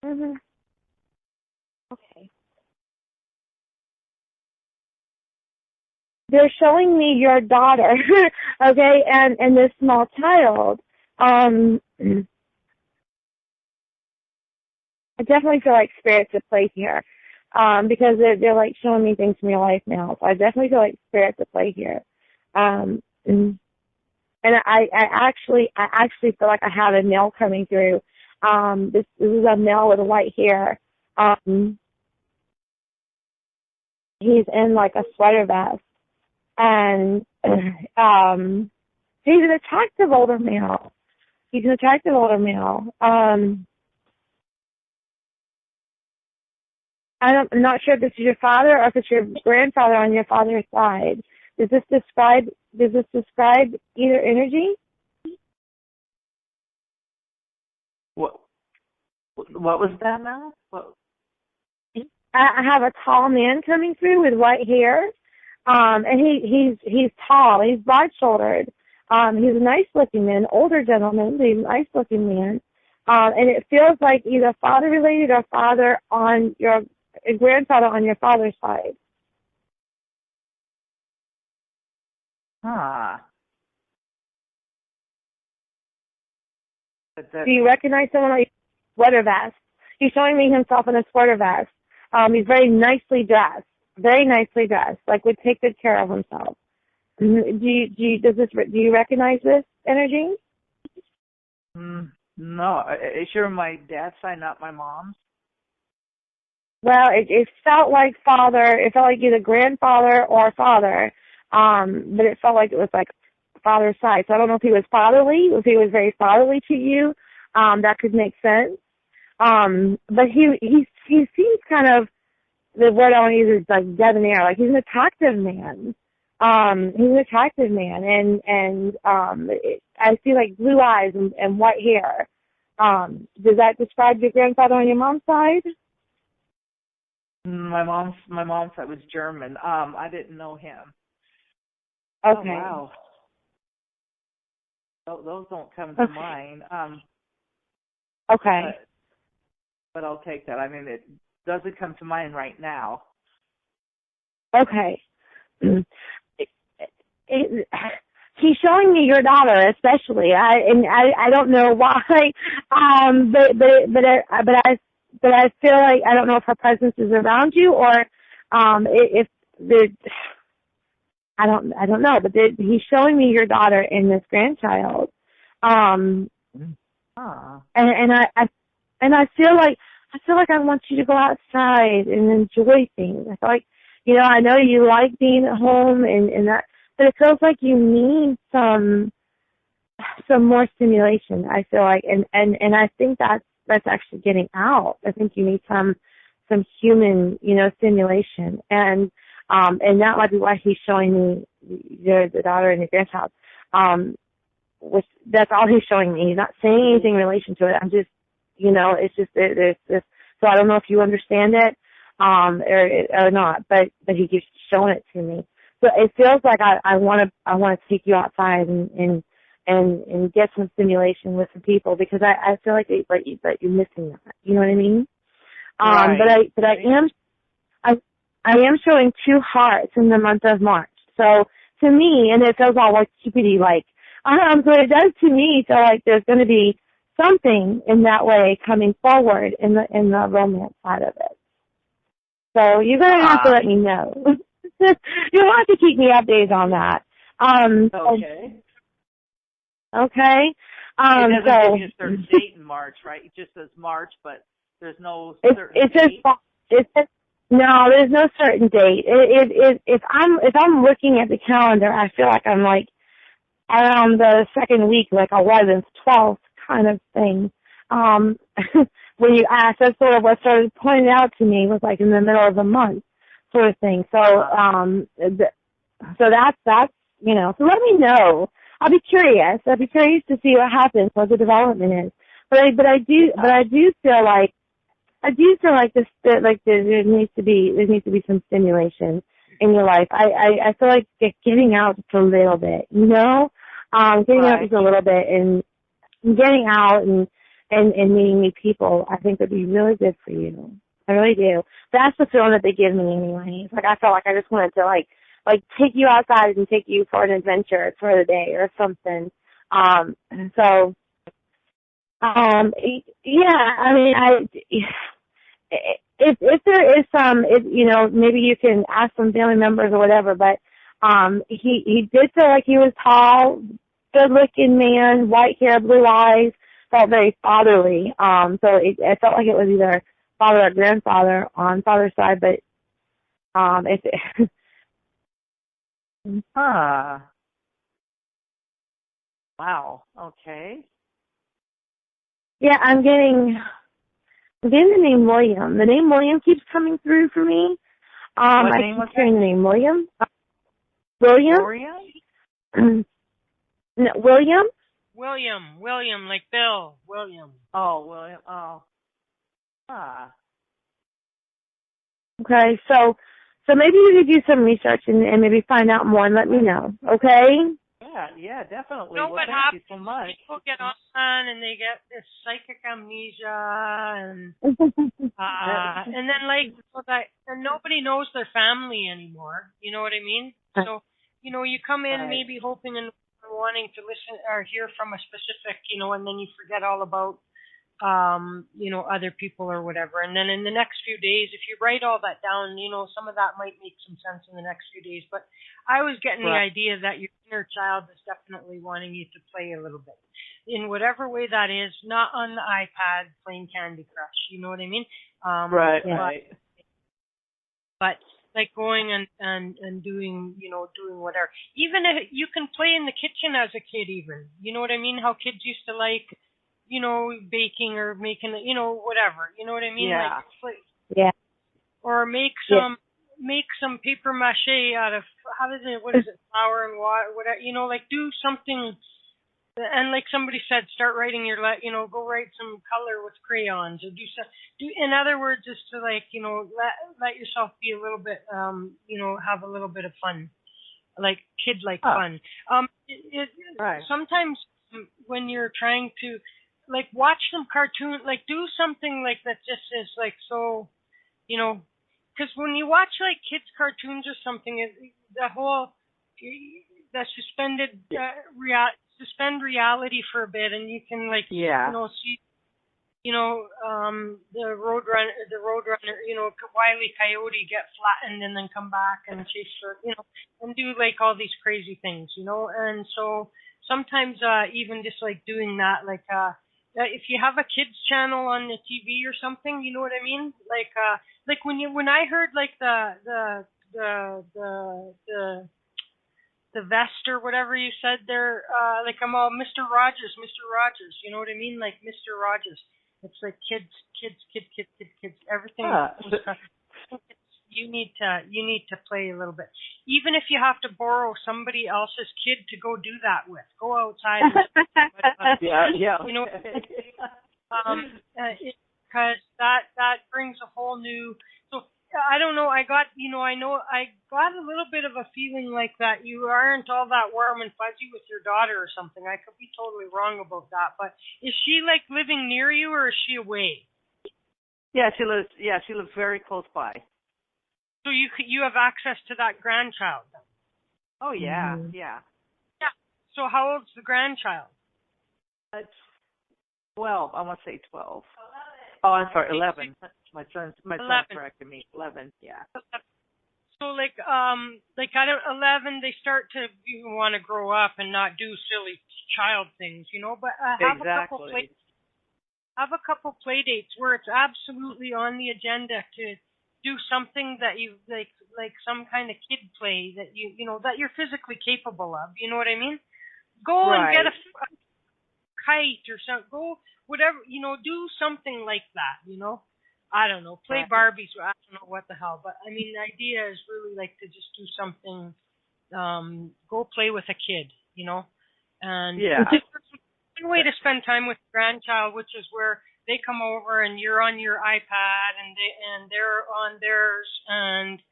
Mhm. Okay. They're showing me your daughter, okay, and this small child. I definitely feel like spirits at play here, because they're like showing me things from your life now. So I definitely feel like spirits at play here, and I actually feel like I have a male coming through. This is a male with white hair. He's in like a sweater vest. And he's an attractive older male. I'm not sure if this is your father or if it's your grandfather on your father's side. Does this describe either energy? What was that now? I have a tall man coming through with white hair. And he's tall. He's broad-shouldered. He's a nice-looking man, older gentleman, but he's a nice-looking man. And it feels like either father-related or grandfather on your father's side. Huh. Do you recognize someone like sweater vest? He's showing me himself in a sweater vest. He's very nicely dressed, like would take good care of himself. Do you recognize this energy? No. Is sure my dad's side, not my mom's? Well, it felt like father. It felt like either grandfather or father. But it felt like it was like father's side. So I don't know if he was fatherly, if he was very fatherly to you. That could make sense. But he seems kind of, the word I want to use is like debonair. Like he's an attractive man. And I see like blue eyes and white hair. Does that describe your grandfather on your mom's side? My mom's side was German. I didn't know him. Okay. Oh, wow. Those don't come to mind. Okay. But I'll take that. I mean, it doesn't come to mind right now. Okay. He's showing me your daughter, especially. I don't know why. But I feel like I don't know if her presence is around you or if the. I don't know, but he's showing me your daughter and this grandchild. And I feel like I want you to go outside and enjoy things. I feel like, I know you like being at home and that, but it feels like you need some more stimulation. I feel like, and I think that's actually getting out. I think you need some human, stimulation, and that might be why he's showing me the daughter and the grandchild. That's all he's showing me. He's not saying anything in relation to it. I'm just, it's just there's this. So I don't know if you understand it or not, but he keeps showing it to me. So it feels like I want to take you outside and get some stimulation with some people, because I feel like that you're missing that. You know what I mean? Right. But I am showing 2 hearts in the month of March. So to me, and it feels all like Cupid-y, like, so it does to me feel like there's going to be something in that way coming forward in the romance side of it. So you're going to have to let me know. You'll have to keep me updated on that. Okay. Okay. It doesn't give you a certain date in March, right? It just says March, but there's no certain date. No, there's no certain date. If I'm looking at the calendar, I feel like I'm like around the second week, like 11th, 12th kind of thing. When you asked, that's sort of what started pointing out to me, was like in the middle of the month sort of thing. So, so that's, so let me know. I'll be curious. I'll be curious to see what happens, what the development is. But I do feel like this, like there needs to be some stimulation in your life. I feel like getting out just a little bit, getting out just a little bit and getting out and meeting new people, I think would be really good for you. I really do. That's the feeling that they give me anyway. It's like I felt like I just wanted to like take you outside and take you for an adventure for the day or something. Yeah, I mean, if there is some, maybe you can ask some family members or whatever, but he did feel like he was tall, good-looking man, white hair, blue eyes, felt very fatherly. So it felt like it was either father or grandfather on father's side, but Wow. Okay. Yeah, I'm getting the name William. The name William keeps coming through for me. What name was keep hearing the name William. William? No, William? William, like Bill. William. Oh, William. Oh. Okay, so maybe you could do some research and maybe find out more and let me know, okay? Yeah, Yeah, definitely. You know well, what thank happens? you so much. People get on and they get this psychic amnesia and then so that and nobody knows their family anymore. You know what I mean? So, you come in maybe hoping and wanting to listen or hear from a specific, and then you forget all about other people or whatever. And then in the next few days, if you write all that down, some of that might make some sense in the next few days. But I was getting the idea that your inner child is definitely wanting you to play a little bit in whatever way that is, not on the iPad playing Candy Crush. You know what I mean? Right. But like going and doing, doing whatever. Even if you can play in the kitchen as a kid even. You know what I mean? How kids used to like, baking or making, whatever. You know what I mean? Yeah. Or make some paper mache out of, what is it, flour and water, whatever, do something. And like somebody said, start writing go write some color with crayons or in other words, is to let yourself be a little bit, have a little bit of fun, like kid-like fun. Sometimes when you're trying to, watch some cartoon, do something like that just is so, because when you watch kids cartoons or something, the whole suspend reality for a bit, and you can see, the roadrunner, Wile E. Coyote get flattened and then come back and chase for, and do all these crazy things, and so sometimes even just doing that, if you have a kids channel on the TV or something, you know what I mean? When I heard the vest or whatever you said there, I'm all Mr. Rogers, you know what I mean? Like Mr. Rogers. It's like kids, everything. You need to play a little bit. Even if you have to borrow somebody else's kid to go do that with. Go outside. Yeah. Because that brings a whole new. So I don't know. I got a little bit of a feeling like that you aren't all that warm and fuzzy with your daughter or something. I could be totally wrong about that. But is she living near you or is she away? Yeah, she lives very close by. So you have access to that grandchild. Oh yeah, Yeah. So how old's the grandchild? 12. I want to say 12. Oh, I'm sorry, 11. My son corrected me. 11. Yeah. So at 11 they start to want to grow up and not do silly child things, But have a couple play dates where it's absolutely on the agenda to do something that you like some kind of kid play that that you're physically capable of. You know what I mean? Go and get a kite or something. Go whatever, do something like that. I don't know. Play Barbies. I don't know what the hell, but I mean, the idea is really to just do something. Go play with a kid. And just one way to spend time with your grandchild, which is where they come over and you're on your iPad and they're on theirs and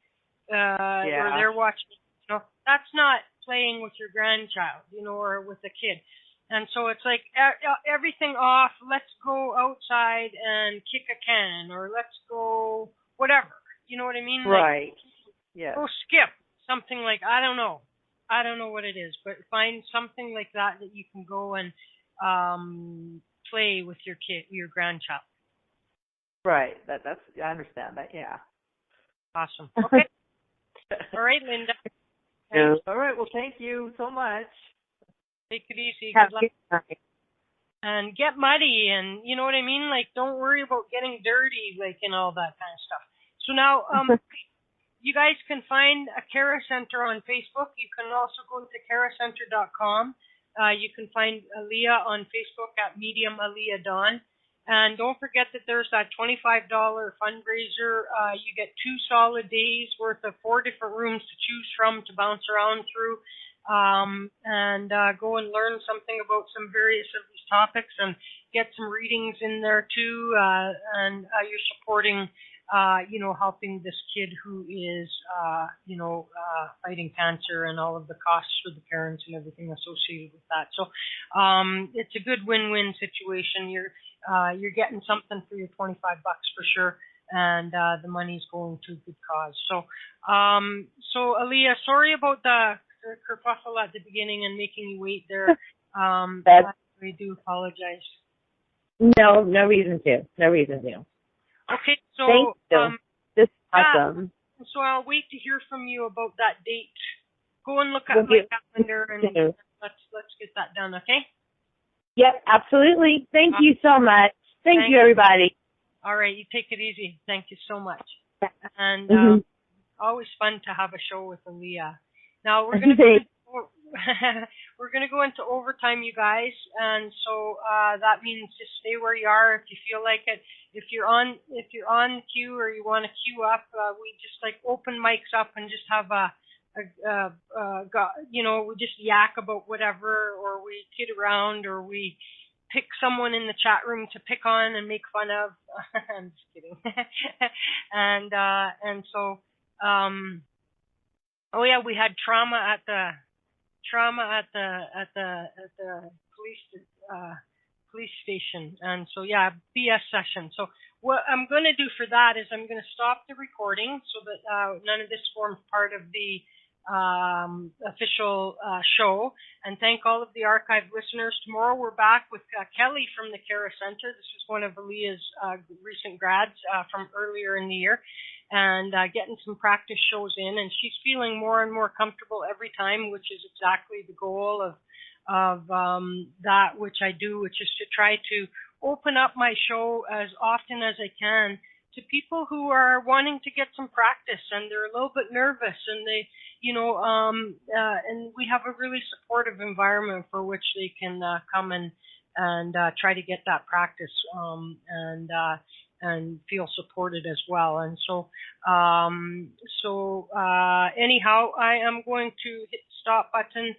or they're watching. That's not playing with your grandchild, or with a kid. And so it's everything off. Let's go outside and kick a can, or let's go whatever. You know what I mean? Right. Yeah. Go skip something I don't know. I don't know what it is, but find something like that you can go and play with your kid, your grandchild. Right. That's I understand that. Yeah. Awesome. Okay. All right, Linda. Yeah. All right. Well, thank you so much. Take it easy. Good luck. And get muddy, and you know what I mean? Don't worry about getting dirty, and all that kind of stuff. So now, you guys can find a KERA Center on Facebook. You can also go to KERACenter.com. You can find Alea on Facebook at medium-and-dream-coach-alea-da. And don't forget that there's that $25 fundraiser. You get 2 solid days worth of 4 different rooms to choose from to bounce around through. And go and learn something about some various of these topics and get some readings in there too. And you're supporting helping this kid who is, fighting cancer and all of the costs for the parents and everything associated with that. So it's a good win-win situation. You're getting something for your $25 for sure, and the money's going to a good cause. So Alea, sorry about the kerfuffle at the beginning and making you wait there. I do apologize. No reason to. Okay, so thank you. This is awesome. So I'll wait to hear from you about that date. Go and look at my calendar and let's get that done, okay? Yep, absolutely. Thank you so much. Thank you, everybody. All right, you take it easy. Thank you so much. And always fun to have a show with Alea. Now we're gonna go into overtime, you guys, and so that means just stay where you are if you feel like it. If you're on queue or you want to queue up, we just open mics up and just have we just yak about whatever, or we kid around, or we pick someone in the chat room to pick on and make fun of. I'm just kidding. and so we had trauma at the police station, and so BS session. So what I'm going to do for that is I'm going to stop the recording so that none of this forms part of the official show, and thank all of the archived listeners. Tomorrow we're back with Kelly from the KERA Center. This is one of Alea's recent grads from earlier in the year, and getting some practice shows in, and she's feeling more and more comfortable every time, which is exactly the goal of that which I do, which is to try to open up my show as often as I can to people who are wanting to get some practice, and they're a little bit nervous, and they, and we have a really supportive environment for which they can come and try to get that practice, and feel supported as well. And so, anyhow, I am going to hit the stop button